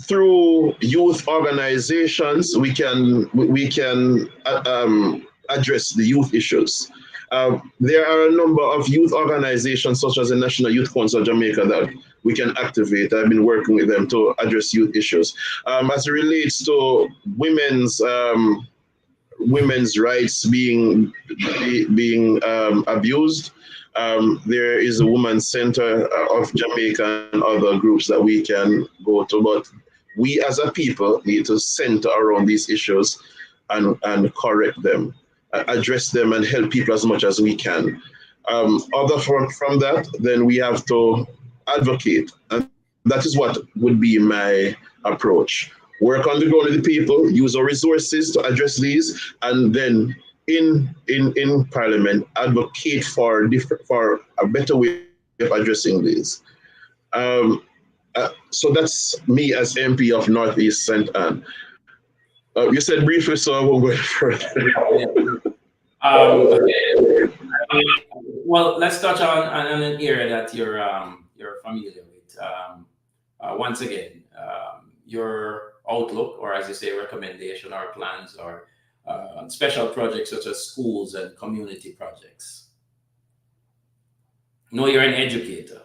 through youth organizations, we can address the youth issues. There are a number of youth organizations, such as the National Youth Council of Jamaica, that we can activate. I've been working with them to address youth issues. As it relates to women's rights being abused, there is a Women's Center of Jamaica and other groups that we can go to. But we as a people need to center around these issues and correct them, address them, and help people as much as we can. Other from that, then we have to advocate, and that is what would be my approach. Work on the ground with the people, use our resources to address these, and then in Parliament, advocate for a better way of addressing these. So that's me as MP of Northeast St. Ann. You said briefly, so I won't go further. Well, let's touch on an area that you're familiar with. Once again, your outlook, or as you say, recommendation or plans, or special projects such as schools and community projects. No, you're an educator.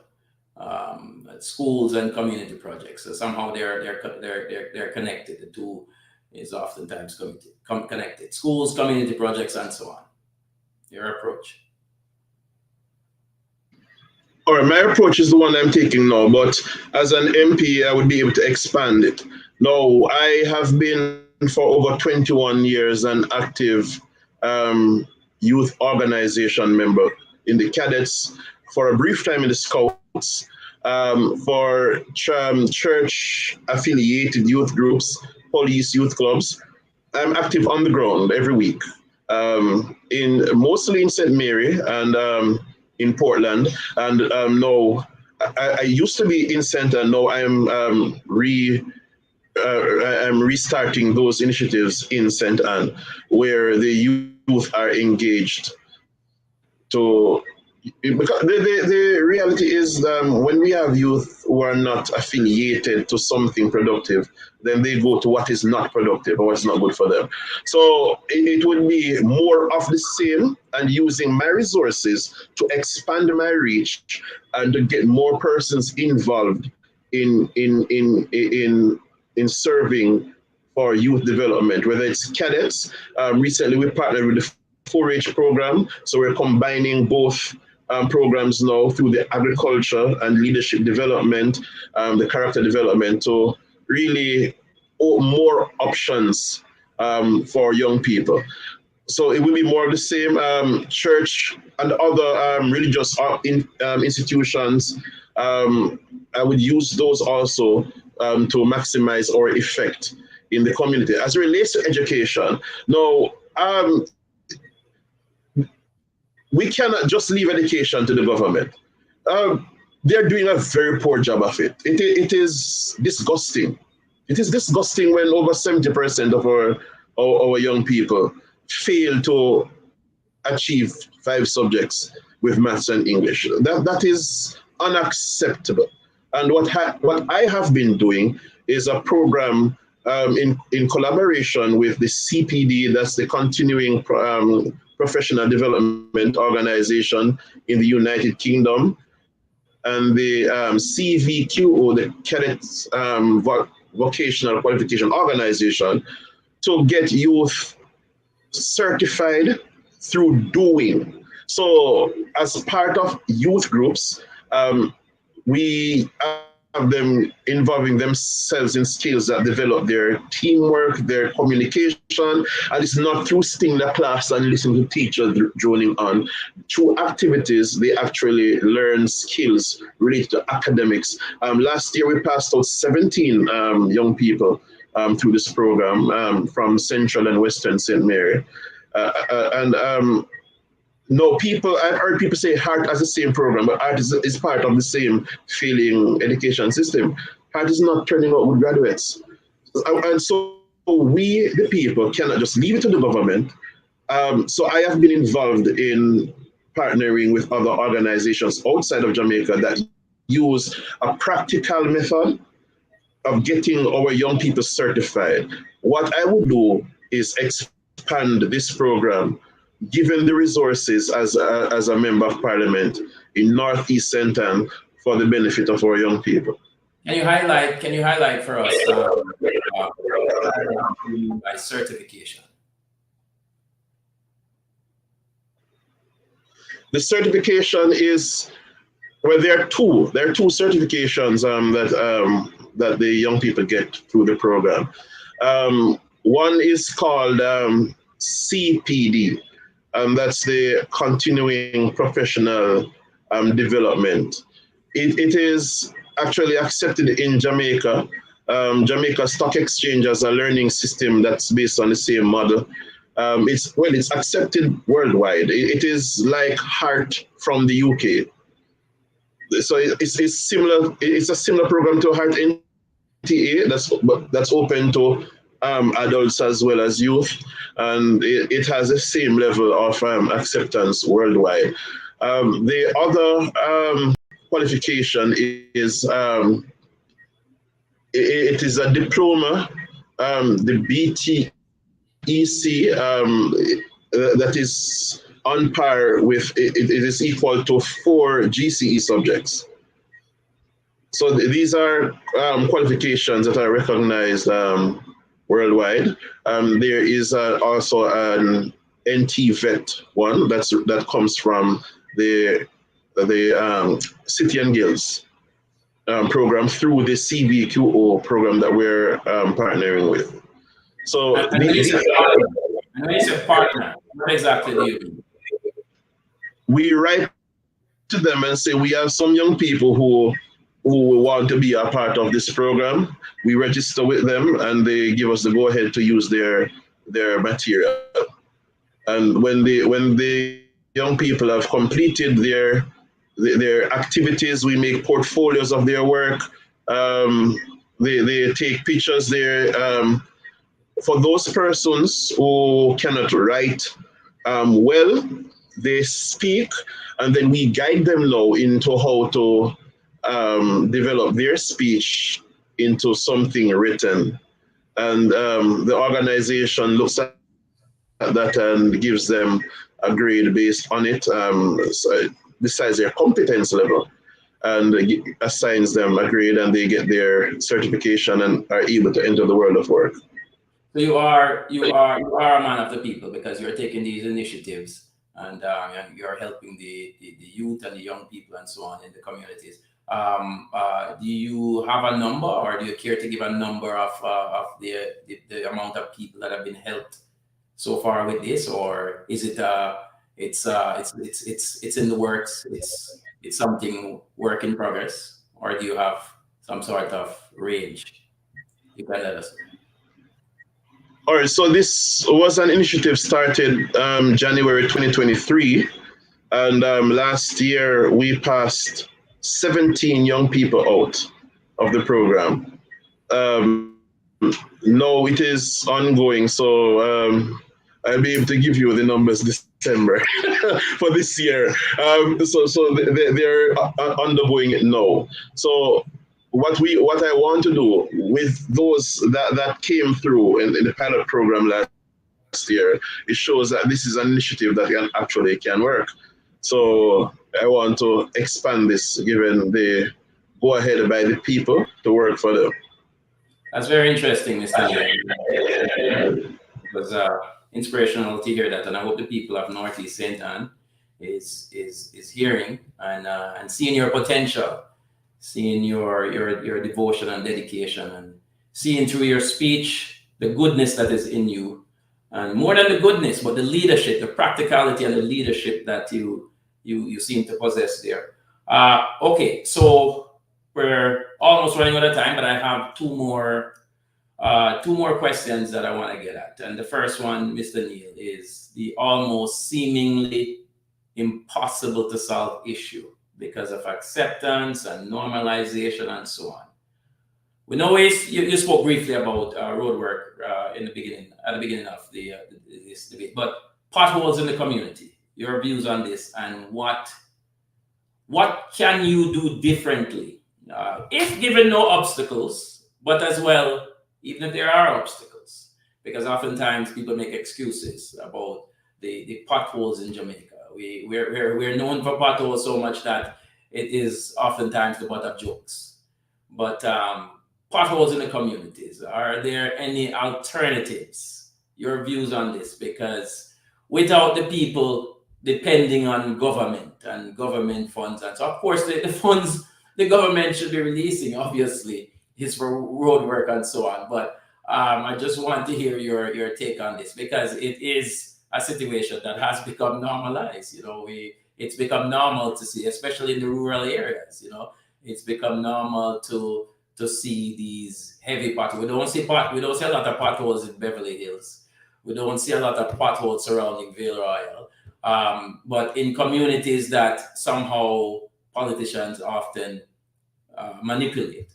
Schools and community projects. So somehow they're connected. The two is oftentimes connected. Schools, community projects, and so on. Your approach. All right, my approach is the one I'm taking now, but as an MP, I would be able to expand it. Now, I have been for over 21 years an active youth organization member in the Cadets, for a brief time in the Scouts, for church-affiliated youth groups, police youth clubs. I'm active on the ground every week, mostly in St. Mary and in Portland. And now, I used to be in Center. Now I'm restarting those initiatives in St. Ann, where the youth are engaged to. Because the reality is when we have youth who are not affiliated to something productive, then they go to what is not productive or what's not good for them. So it would be more of the same, and using my resources to expand my reach and to get more persons involved in serving for youth development, whether it's cadets. Recently we partnered with the 4-H program, so we're combining both programs now through the agriculture and leadership development, the character development, to really more options for young people. So it will be more of the same. Church and other religious institutions, I would use those also to maximize our effect in the community. As it relates to education, now, we cannot just leave education to the government. They're doing a very poor job of it. It is disgusting. It is disgusting when over 70% of our young people fail to achieve 5 subjects with maths and English. That is unacceptable. And what I have been doing is a program in collaboration with the CPD, that's the Continuing Professional Development Organization in the United Kingdom, and the CVQO, the Cadets Vocational Qualification Organization, to get youth certified through doing. So as part of youth groups, we have them involving themselves in skills that develop their teamwork, their communication, and it's not through sitting in the class and listening to teachers droning on. Through activities, they actually learn skills related to academics. Last year, we passed out 17 young people through this program from Central and Western St. Mary. No, I've heard people say Heart has the same program, but Heart is part of the same failing education system. Heart is not turning out good graduates. And so we, the people, cannot just leave it to the government. So I have been involved in partnering with other organizations outside of Jamaica that use a practical method of getting our young people certified. What I would do is expand this program, given the resources as a member of parliament in Northeast Centre for the benefit of our young people. Can you highlight for us by certification? The certification is, well, there are two certifications that the young people get through the program. One is called CPD, that's the Continuing Professional Development. It is actually accepted in Jamaica. Jamaica Stock Exchange has a learning system that's based on the same model. It's accepted worldwide. It is like Heart from the UK. So it's similar. It's a similar program to Heart NTA. That's open to adults as well as youth, and it has the same level of acceptance worldwide. The other qualification is it is a diploma, the BTEC, that is on par with, it is equal to 4 GCE subjects. So these are qualifications that are recognized worldwide. There is also an NT-VET one that comes from the City and Guilds program through the CBQO program that we're partnering with. So I know you said partner. What exactly do you mean? We write to them and say we have some young people who want to be a part of this program. We register with them and they give us the go-ahead to use their material. And when the young people have completed their activities, we make portfolios of their work. They take pictures there. For those persons who cannot write well, they speak, and then we guide them now into how to develop their speech into something written. And the organization looks at that and gives them a grade based on it, besides their competence level, and assigns them a grade, and they get their certification and are able to enter the world of work. So you are a man of the people, because you're taking these initiatives and you're helping the youth and the young people and so on in the communities. Do you have a number, or do you care to give a number of the amount of people that have been helped so far with this, or is it it's in the works? It's something work in progress, or do you have some sort of range? You can let us know. All right, so this was an initiative started January 2023, and last year we passed 17 young people out of the program. No, it is ongoing, so I'll be able to give you the numbers December for this year. So they're undergoing it now. So what I want to do with those that came through in the pilot program last year, it shows that this is an initiative that can work. So I want to expand this, given the go ahead by the people to work for them. That's very interesting, Mr. It was inspirational to hear that, and I hope the people of Northeast St. Anne is hearing and seeing your potential, seeing your devotion and dedication, and seeing through your speech the goodness that is in you, and more than the goodness, but the leadership, the practicality and the leadership that you seem to possess there. Okay, so we're almost running out of time, but I have two more Two more questions that I want to get at. And the first one, Mr. Neil, is the almost seemingly impossible to solve issue because of acceptance and normalization and so on. We know you spoke briefly about road work at the beginning of this debate, but potholes in the community, your views on this, and what can you do differently if given no obstacles, but as well, even if there are obstacles, because oftentimes people make excuses about the potholes in Jamaica. We're known for potholes so much that it is oftentimes the butt of jokes. But potholes in the communities, are there any alternatives? Your views on this, because without the people depending on government and government funds, and so of course the funds the government should be releasing, obviously, is for road work and so on. But I just want to hear your take on this, because it is a situation that has become normalized. It's become normal to see, especially in the rural areas. It's become normal to see these heavy potholes. We don't see a lot of potholes in Beverly Hills. We don't see a lot of potholes surrounding Vale Royal. But in communities that somehow politicians often manipulate.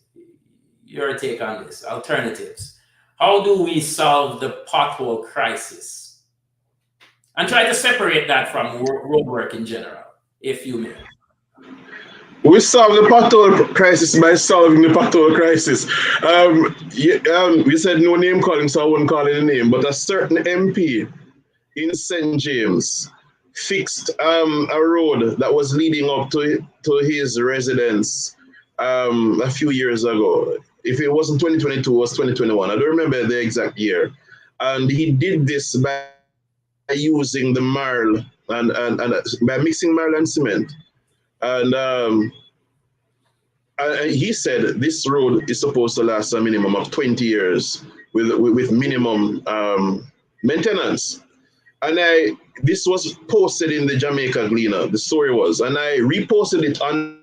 Your take on this, alternatives. How do we solve the pothole crisis? And try to separate that from road work in general, if you may. We solve the pothole crisis by solving the pothole crisis. We said no name calling, so I won't call any name, but a certain MP in St. James fixed a road that was leading up to his residence a few years ago. If it wasn't 2022, it was 2021. I don't remember the exact year. And he did this by using the marl and by mixing marl and cement. And he said this road is supposed to last a minimum of 20 years with minimum maintenance. And this was posted in the Jamaica Gleaner, the story was, and I reposted it on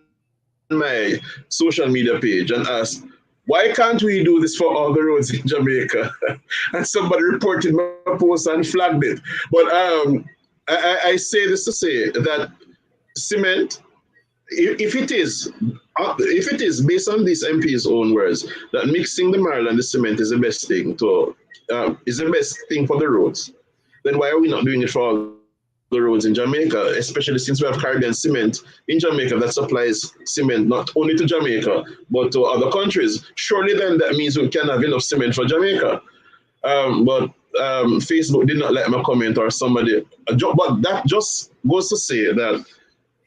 my social media page and asked, why can't we do this for all the roads in Jamaica? And somebody reported my post and flagged it. But I say this to say that cement, if it is based on this MP's own words, that mixing the marl and the cement is the best thing for the roads, then why are we not doing it for all the roads in Jamaica, especially since we have Caribbean cement in Jamaica that supplies cement not only to Jamaica, but to other countries? Surely then that means we can have enough cement for Jamaica. But Facebook did not like my comment or somebody. But that just goes to say that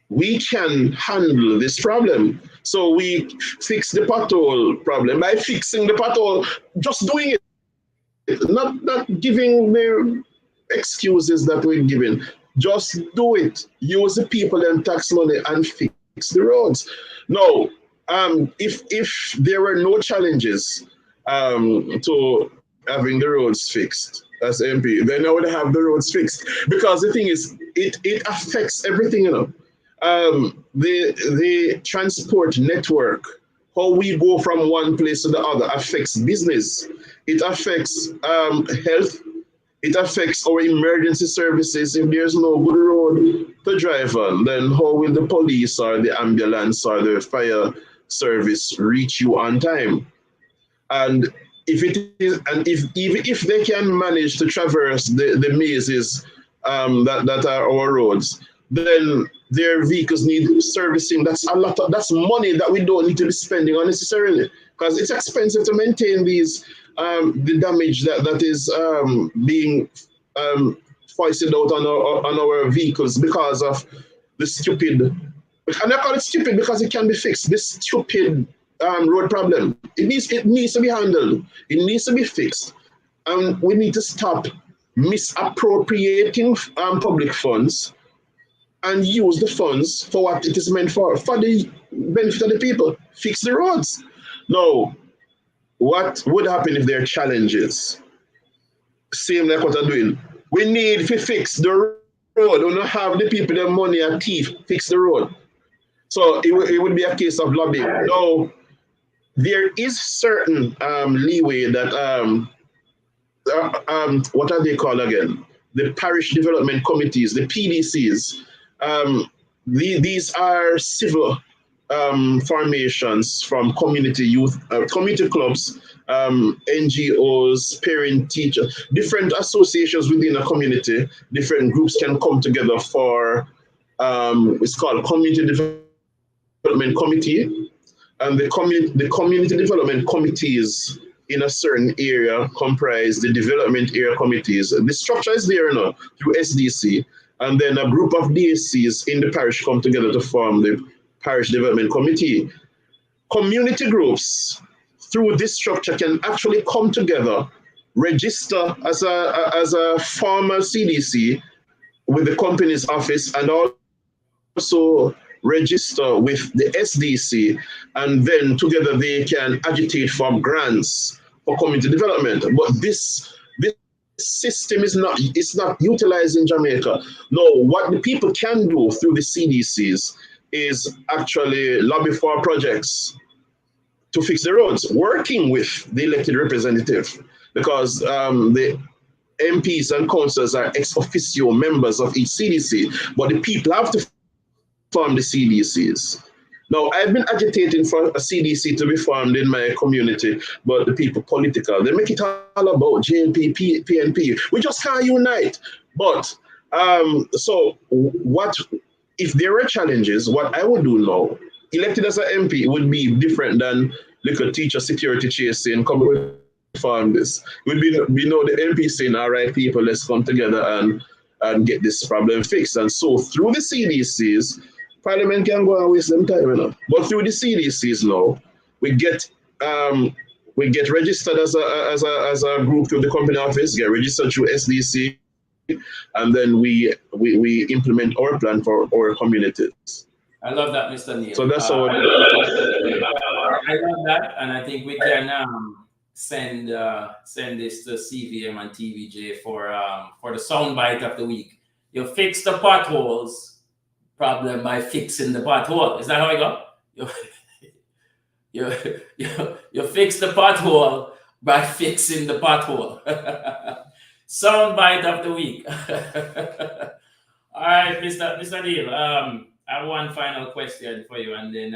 we can handle this problem. So we fix the pothole problem by fixing the pothole, just doing it, not giving the excuses that we're giving. Just do it. Use the people and tax money and fix the roads. Now, if there were no challenges to having the roads fixed as MP, then I would have the roads fixed. Because the thing is, it affects everything, the transport network, how we go from one place to the other affects business. It affects health. It affects our emergency services. If there's no good road to drive on, then how will the police or the ambulance or the fire service reach you on time? And if they can manage to traverse the mazes that are our roads, then their vehicles need servicing. That's money that we don't need to be spending unnecessarily, because it's expensive to maintain these the damage that is being foisted out on our vehicles because of the stupid, and I call it stupid because it can be fixed. This stupid road problem. It needs to be handled. It needs to be fixed, and we need to stop misappropriating public funds and use the funds for what it is meant for the benefit of the people. Fix the roads. Now, what would happen if there are challenges? Same like what I'm doing. We need to fix the road. We don't have the people, the money and teeth, fix the road. So it would be a case of lobbying. Now, there is certain leeway that what are they called again? The parish development committees, the PDCs. These are civil formations from community youth, community clubs, NGOs, parent, teacher, different associations within a community. Different groups can come together for it's called community development committee, and the community development committees in a certain area comprise the development area committees. The structure is there now through SDC, and then a group of DACs in the parish come together to form the parish development committee. Community groups through this structure can actually come together, register as a formal CDC with the company's office, and also register with the SDC, and then together they can agitate for grants for community development. But this system is not utilized in Jamaica. No, what the people can do through the CDCs is actually lobby for projects to fix the roads, working with the elected representative, because the MPs and councillors are ex officio members of each CDC, but the people have to form the CDCs. Now, I've been agitating for a CDC to be formed in my community, but the people political, they make it all about JNP, PNP. We just can't unite. But so what if there were challenges? What I would do now, elected as an MP, would be different than little teacher security chasing, come with farm this. It would be, we know, the MP saying, all right, people, let's come together and get this problem fixed. And so through the CDCs, Parliament can go and waste them time, you know. But through the CDCs now, we get registered as a group through the company office, get registered through SDC, and then we implement our plan for our communities. I love that, Mr. Neil. So that's how. I love that, and I think we can send this to CVM and TVJ for the soundbite of the week. You fix the potholes problem by fixing the pothole. Is that how I go? You fix the pothole by fixing the pothole. Soundbite of the week. All right, Mr. Neil. I have one final question for you, and then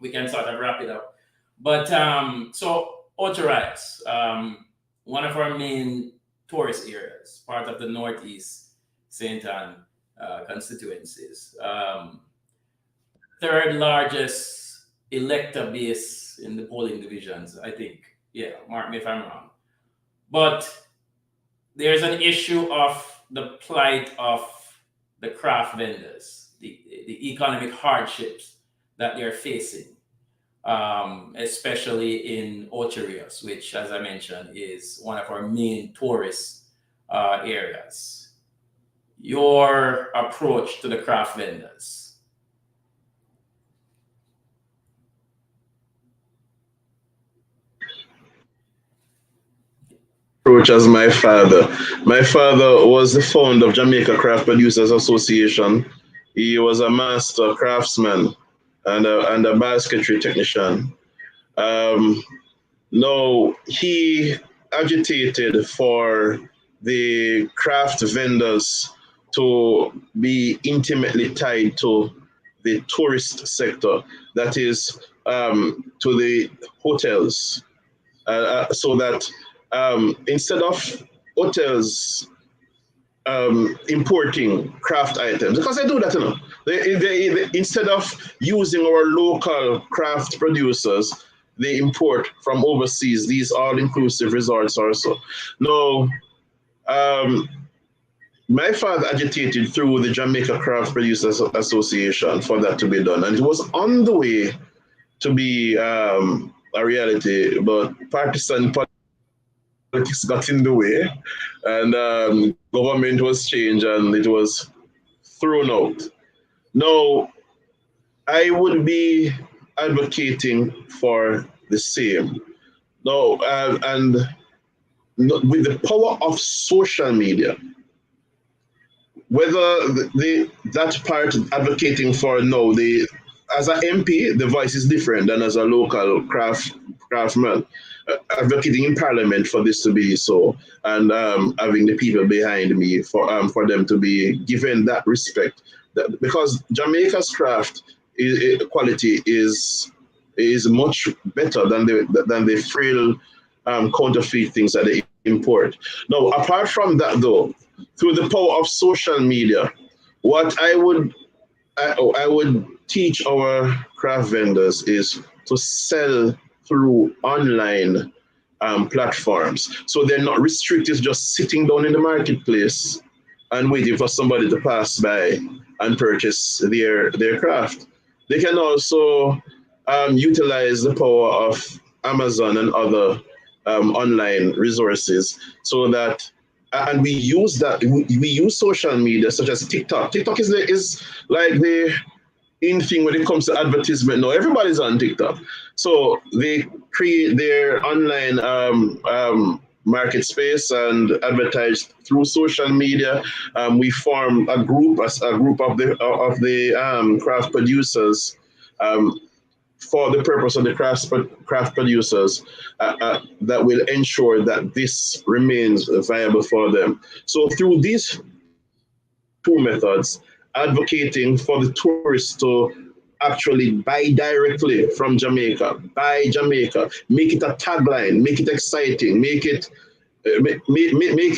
we can sort of wrap it up. But so Ocho-Rios, one of our main tourist areas, part of the Northeast St. Ann constituencies, third largest elector base in the polling divisions, I think. Yeah, mark me if I'm wrong. But there's an issue of the plight of the craft vendors, the economic hardships that they're facing, especially in Ocho-Rios, which, as I mentioned, is one of our main tourist areas. Your approach to the craft vendors. Approach as my father. My father was the founder of Jamaica Craft Producers Association. He was a master craftsman and a basketry technician. No, he agitated for the craft vendors to be intimately tied to the tourist sector, that is, to the hotels, so that instead of hotels importing craft items, because they do that, you know, they instead of using our local craft producers, they import from overseas these all-inclusive resorts also. Now, my father agitated through the Jamaica Craft Producers Association for that to be done, and it was on the way to be a reality, but partisan politics got in the way, and government was changed and it was thrown out. Now, I would be advocating for the same. Now, and with the power of social media, whether that part advocating for no, the as an MP, the voice is different than as a local craftsman. Advocating in Parliament for this to be so, and having the people behind me for them to be given that respect, because Jamaica's craft quality is much better than the frail counterfeit things that they import. Now, apart from that, though, through the power of social media, what I would teach our craft vendors is to sell through online platforms. So they're not restricted just sitting down in the marketplace and waiting for somebody to pass by and purchase their craft. They can also utilize the power of Amazon and other online resources, so that and we use that we use social media such as TikTok. TikTok is like the in thing when it comes to advertisement now. Everybody's on TikTok, so they create their online market space and advertise through social media. We form a group of the craft producers. For the purpose of the craft producers, that will ensure that this remains viable for them. So through these two methods, advocating for the tourists to actually buy directly from Jamaica, make it a tagline, make it exciting, make it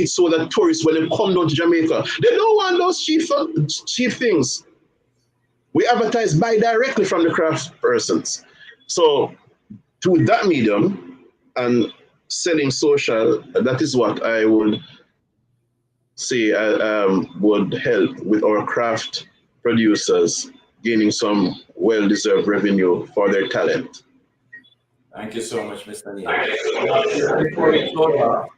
so that tourists, when they come down to Jamaica, they don't want those cheap things. We advertise buy directly from the craft persons. So through that medium and selling social, that is what I would say would help with our craft producers gaining some well-deserved revenue for their talent. Thank you so much, Mr. Neil. Before we close off,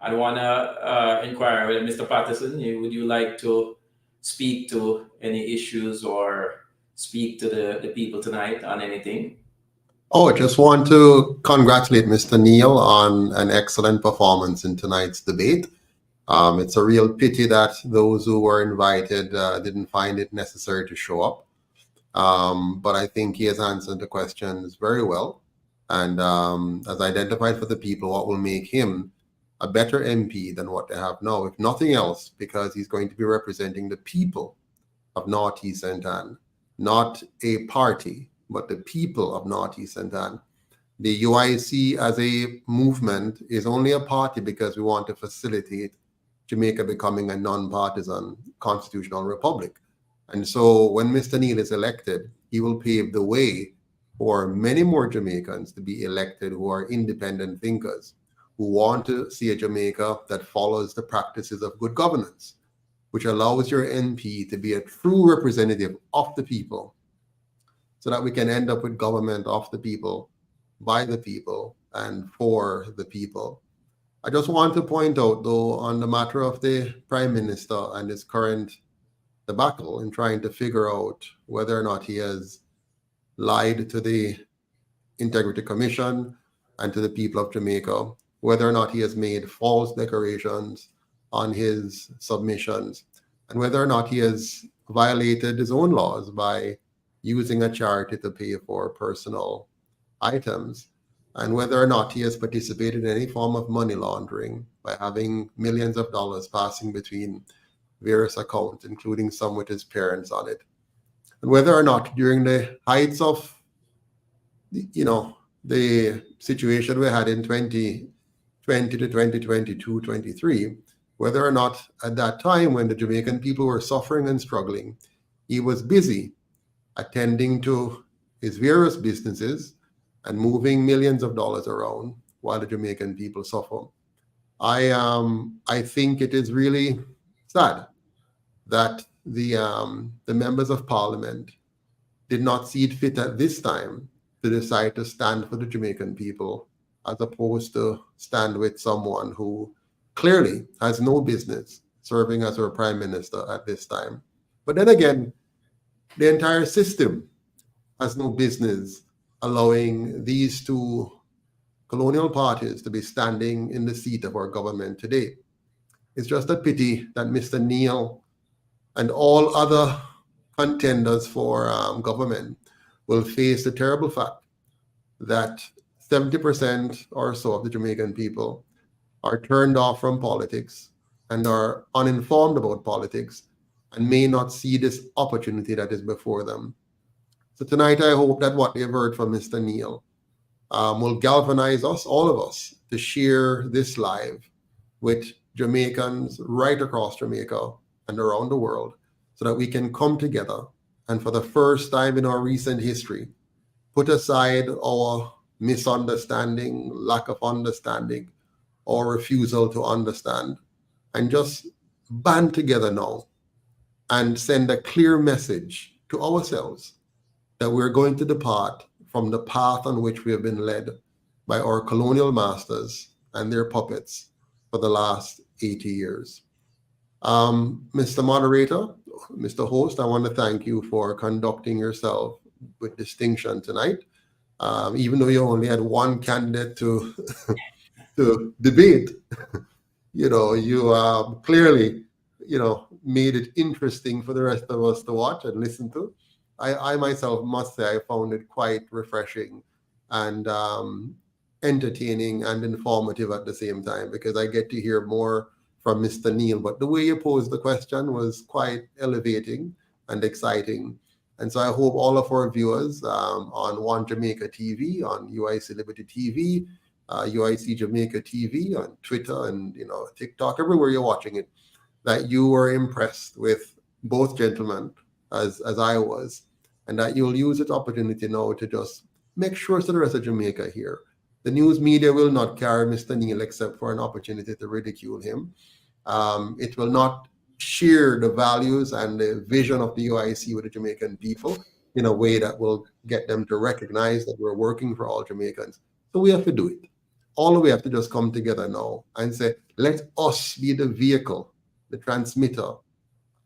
I want to inquire with Mr. Patterson. Would you like to speak to any issues or speak to the people tonight on anything? Oh, I just want to congratulate Mr. Neil on an excellent performance in tonight's debate. It's a real pity that those who were invited didn't find it necessary to show up. But I think he has answered the questions very well, and has identified for the people what will make him a better MP than what they have now, if nothing else, because he's going to be representing the people of Northeast St. Ann, not a party, but the people of Northeast St. Ann. The UIC as a movement is only a party because we want to facilitate Jamaica becoming a non-partisan constitutional republic. And so when Mr. Neil is elected, he will pave the way for many more Jamaicans to be elected who are independent thinkers, who want to see a Jamaica that follows the practices of good governance, which allows your MP to be a true representative of the people, so that we can end up with government of the people, by the people, and for the people. I just want to point out, though, on the matter of the Prime Minister and his current debacle in trying to figure out whether or not he has lied to the Integrity Commission and to the people of Jamaica, whether or not he has made false declarations on his submissions, and whether or not he has violated his own laws by using a charity to pay for personal items, and whether or not he has participated in any form of money laundering by having millions of dollars passing between various accounts, including some with his parents on it, and whether or not during the heights of, the situation we had in 2020 to 2022, 23, whether or not at that time when the Jamaican people were suffering and struggling, he was busy attending to his various businesses and moving millions of dollars around while the Jamaican people suffer. I think it is really sad that the members of Parliament did not see it fit at this time to decide to stand for the Jamaican people, as opposed to stand with someone who clearly has no business serving as our Prime Minister at this time. But then again, the entire system has no business allowing these two colonial parties to be standing in the seat of our government today. It's just a pity that Mr. Neil and all other contenders for government will face the terrible fact that 70% or so of the Jamaican people are turned off from politics and are uninformed about politics and may not see this opportunity that is before them. So tonight, I hope that what they've heard from Mr. Neil will galvanize us, all of us, to share this live with Jamaicans right across Jamaica and around the world so that we can come together and for the first time in our recent history, put aside our misunderstanding, lack of understanding, or refusal to understand, and just band together now and send a clear message to ourselves that we're going to depart from the path on which we have been led by our colonial masters and their puppets for the last 80 years. Mr. Moderator, Mr. Host, I want to thank you for conducting yourself with distinction tonight. Even though you only had one candidate to to debate, you clearly, made it interesting for the rest of us to watch and listen to. I myself must say I found it quite refreshing and entertaining and informative at the same time, because I get to hear more from Mr. Neil. But the way you posed the question was quite elevating and exciting. And so I hope all of our viewers on One Jamaica TV, on UIC Liberty TV, UIC Jamaica TV, on Twitter and TikTok, everywhere you're watching it, that you were impressed with both gentlemen as I was, and that you'll use this opportunity now to just make sure to the rest of Jamaica here. The news media will not carry Mr. Neil except for an opportunity to ridicule him. It will not share the values and the vision of the UIC with the Jamaican people in a way that will get them to recognize that we're working for all Jamaicans. So we have to do it. All of we have to just come together now and say, let us be the vehicle, the transmitter,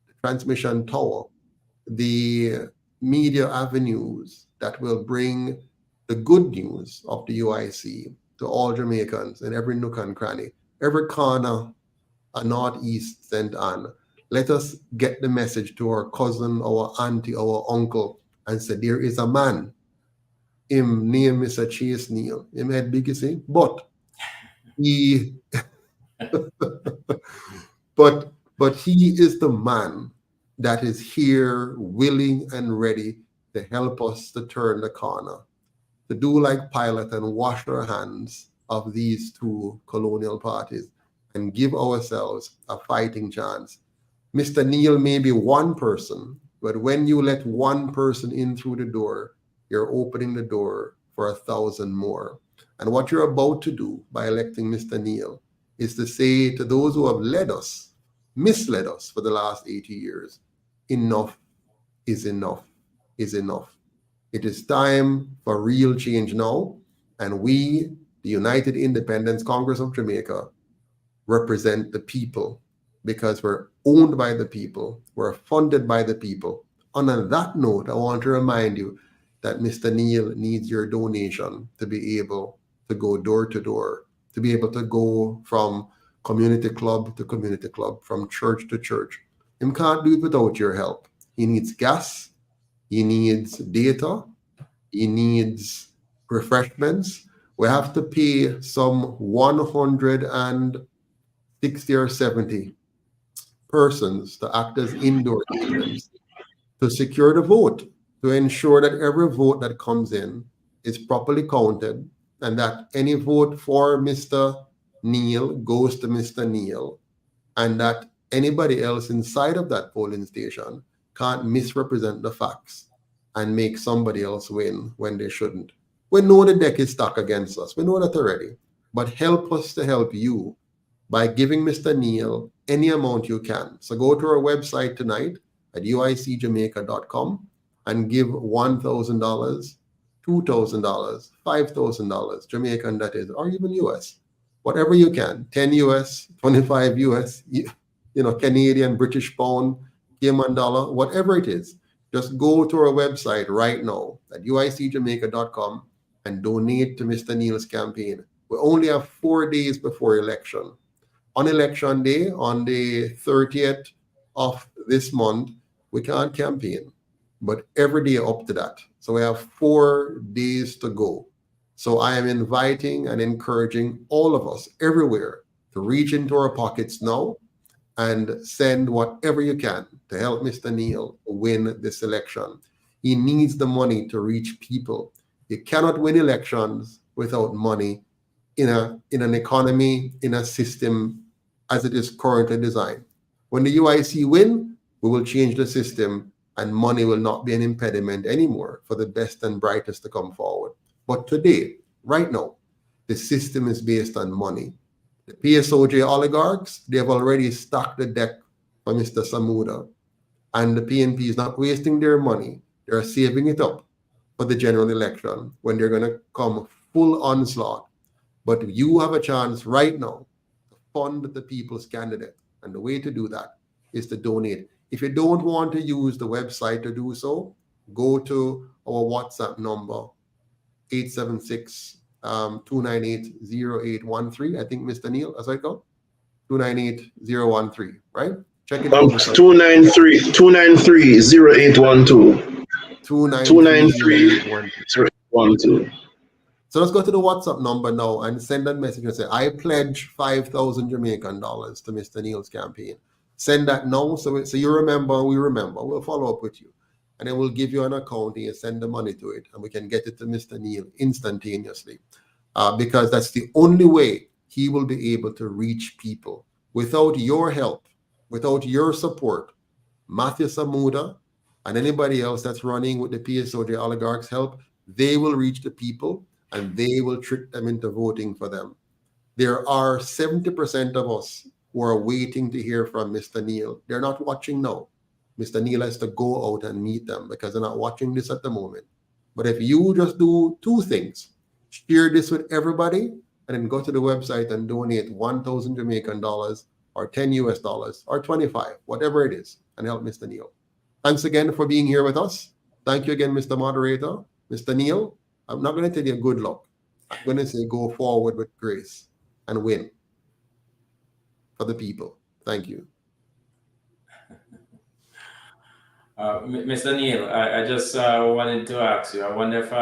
the transmission tower, the media avenues that will bring the good news of the UIC to all Jamaicans in every nook and cranny, every corner, a northeast St. Anne. Let us get the message to our cousin, our auntie, our uncle, and say, there is a man. Him name is a Chase Neil. Him head big, you see, but he, but he is the man that is here, willing and ready to help us to turn the corner, to do like Pilate and wash our hands of these two colonial parties and give ourselves a fighting chance. Mr. Neil may be one person, but when you let one person in through the door, you're opening the door for 1,000 more. And what you're about to do by electing Mr. Neil is to say to those who have misled us for the last 80 years, enough is enough is enough. It is time for real change now. And we, the United Independence Congress of Jamaica, represent the people because we're owned by the people, we're funded by the people. And on that note, I want to remind you that Mr. Neil needs your donation to be able to go door to door, to be able to go from community club to community club, from church to church. He can't do it without your help. He needs gas, he needs data, he needs refreshments. We have to pay some 160 or 70 persons to act as indoor agents to secure the vote, to ensure that every vote that comes in is properly counted and that any vote for Mr. Neil goes to Mr. Neil, and that anybody else inside of that polling station can't misrepresent the facts and make somebody else win when they shouldn't. We know the deck is stacked against us. We know that already. But help us to help you by giving Mr. Neil any amount you can. So go to our website tonight at uicjamaica.com and give $1,000, $2,000, $5,000, Jamaican that is, or even US. Whatever you can, 10 US, 25 US, Canadian, British pound, Cayman dollar, whatever it is. Just go to our website right now at uicjamaica.com and donate to Mr. Neil's campaign. We only have 4 days before election. On election day, on the 30th of this month, we can't campaign. but every day up to that. So we have 4 days to go. So I am inviting and encouraging all of us everywhere to reach into our pockets now and send whatever you can to help Mr. Neil win this election. He needs the money to reach people. You cannot win elections without money in an economy, in a system as it is currently designed. When the UIC win, we will change the system and money will not be an impediment anymore for the best and brightest to come forward. But today, right now, the system is based on money. The PSOJ oligarchs, they have already stacked the deck for Mr. Samuda. And the PNP is not wasting their money. They're saving it up for the general election when they're going to come full onslaught. But you have a chance right now to fund the people's candidate. And the way to do that is to donate. If you don't want to use the website to do so, go to our WhatsApp number, 876-298-0813. I think, Mr. Neil, as I call 298-013, right? Check it out. 293-0812. 293-0812. So let's go to the WhatsApp number now and send that message and say, I pledge 5,000 Jamaican dollars to Mr. Neil's campaign. Send that now so you remember, we remember. We'll follow up with you. And then we'll give you an account and you send the money to it and we can get it to Mr. Neil instantaneously. Because that's the only way he will be able to reach people. Without your help, without your support, Matthew Samuda and anybody else that's running with the PSOJ oligarchs' help, they will reach the people and they will trick them into voting for them. There are 70% of us who are waiting to hear from Mr. Neil. They're not watching now. Mr. Neil has to go out and meet them because they're not watching this at the moment. But if you just do 2 things, share this with everybody, and then go to the website and donate 1,000 Jamaican dollars or 10 US dollars or 25, whatever it is, and help Mr. Neil. Thanks again for being here with us. Thank you again, Mr. Moderator. Mr. Neil, I'm not going to tell you good luck. I'm going to say go forward with grace and win for the people. Thank you. Mr. Neil, I just wanted to ask you, I wonder if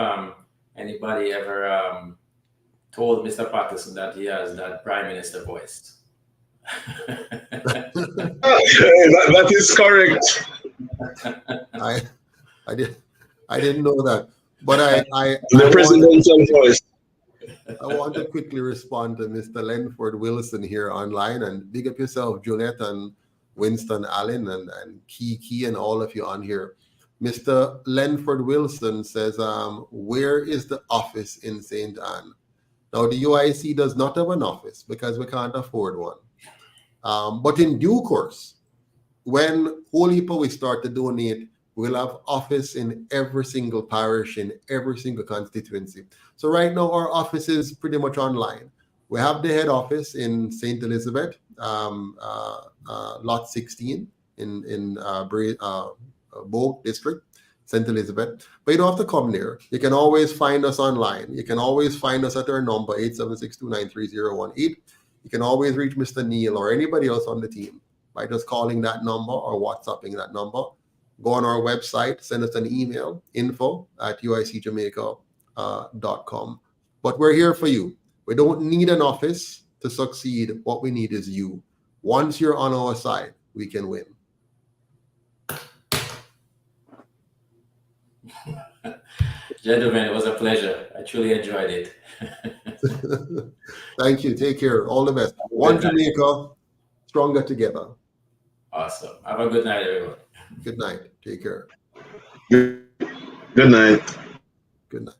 anybody ever told Mr. Patterson that he has that Prime Minister voice. That is correct. I didn't know that. But the presidential voice. I want to quickly respond to Mr. Lenford Wilson here online, and big up yourself, Juliet and Winston Allen and Kiki and all of you on here. Mr. Lenford Wilson says, where is the office in St. Anne? Now, the UIC does not have an office because we can't afford one. But in due course, when Holy we start to donate, we'll have office in every single parish, in every single constituency. So right now, our office is pretty much online. We have the head office in St. Elizabeth, Lot 16 in Bogue District, St. Elizabeth. But you don't have to come there. You can always find us online. You can always find us at our number, 876-293-018. You can always reach Mr. Neil or anybody else on the team by just calling that number or WhatsApping that number. Go on our website, send us an email, info@uicjamaica.com. But we're here for you. We don't need an office to succeed. What we need is you. Once you're on our side, we can win. Gentlemen, it was a pleasure. I truly enjoyed it. Thank you. Take care. All the best. One Jamaica, stronger together. Awesome. Have a good night, everyone. Good night. Take care. Good night. Good night.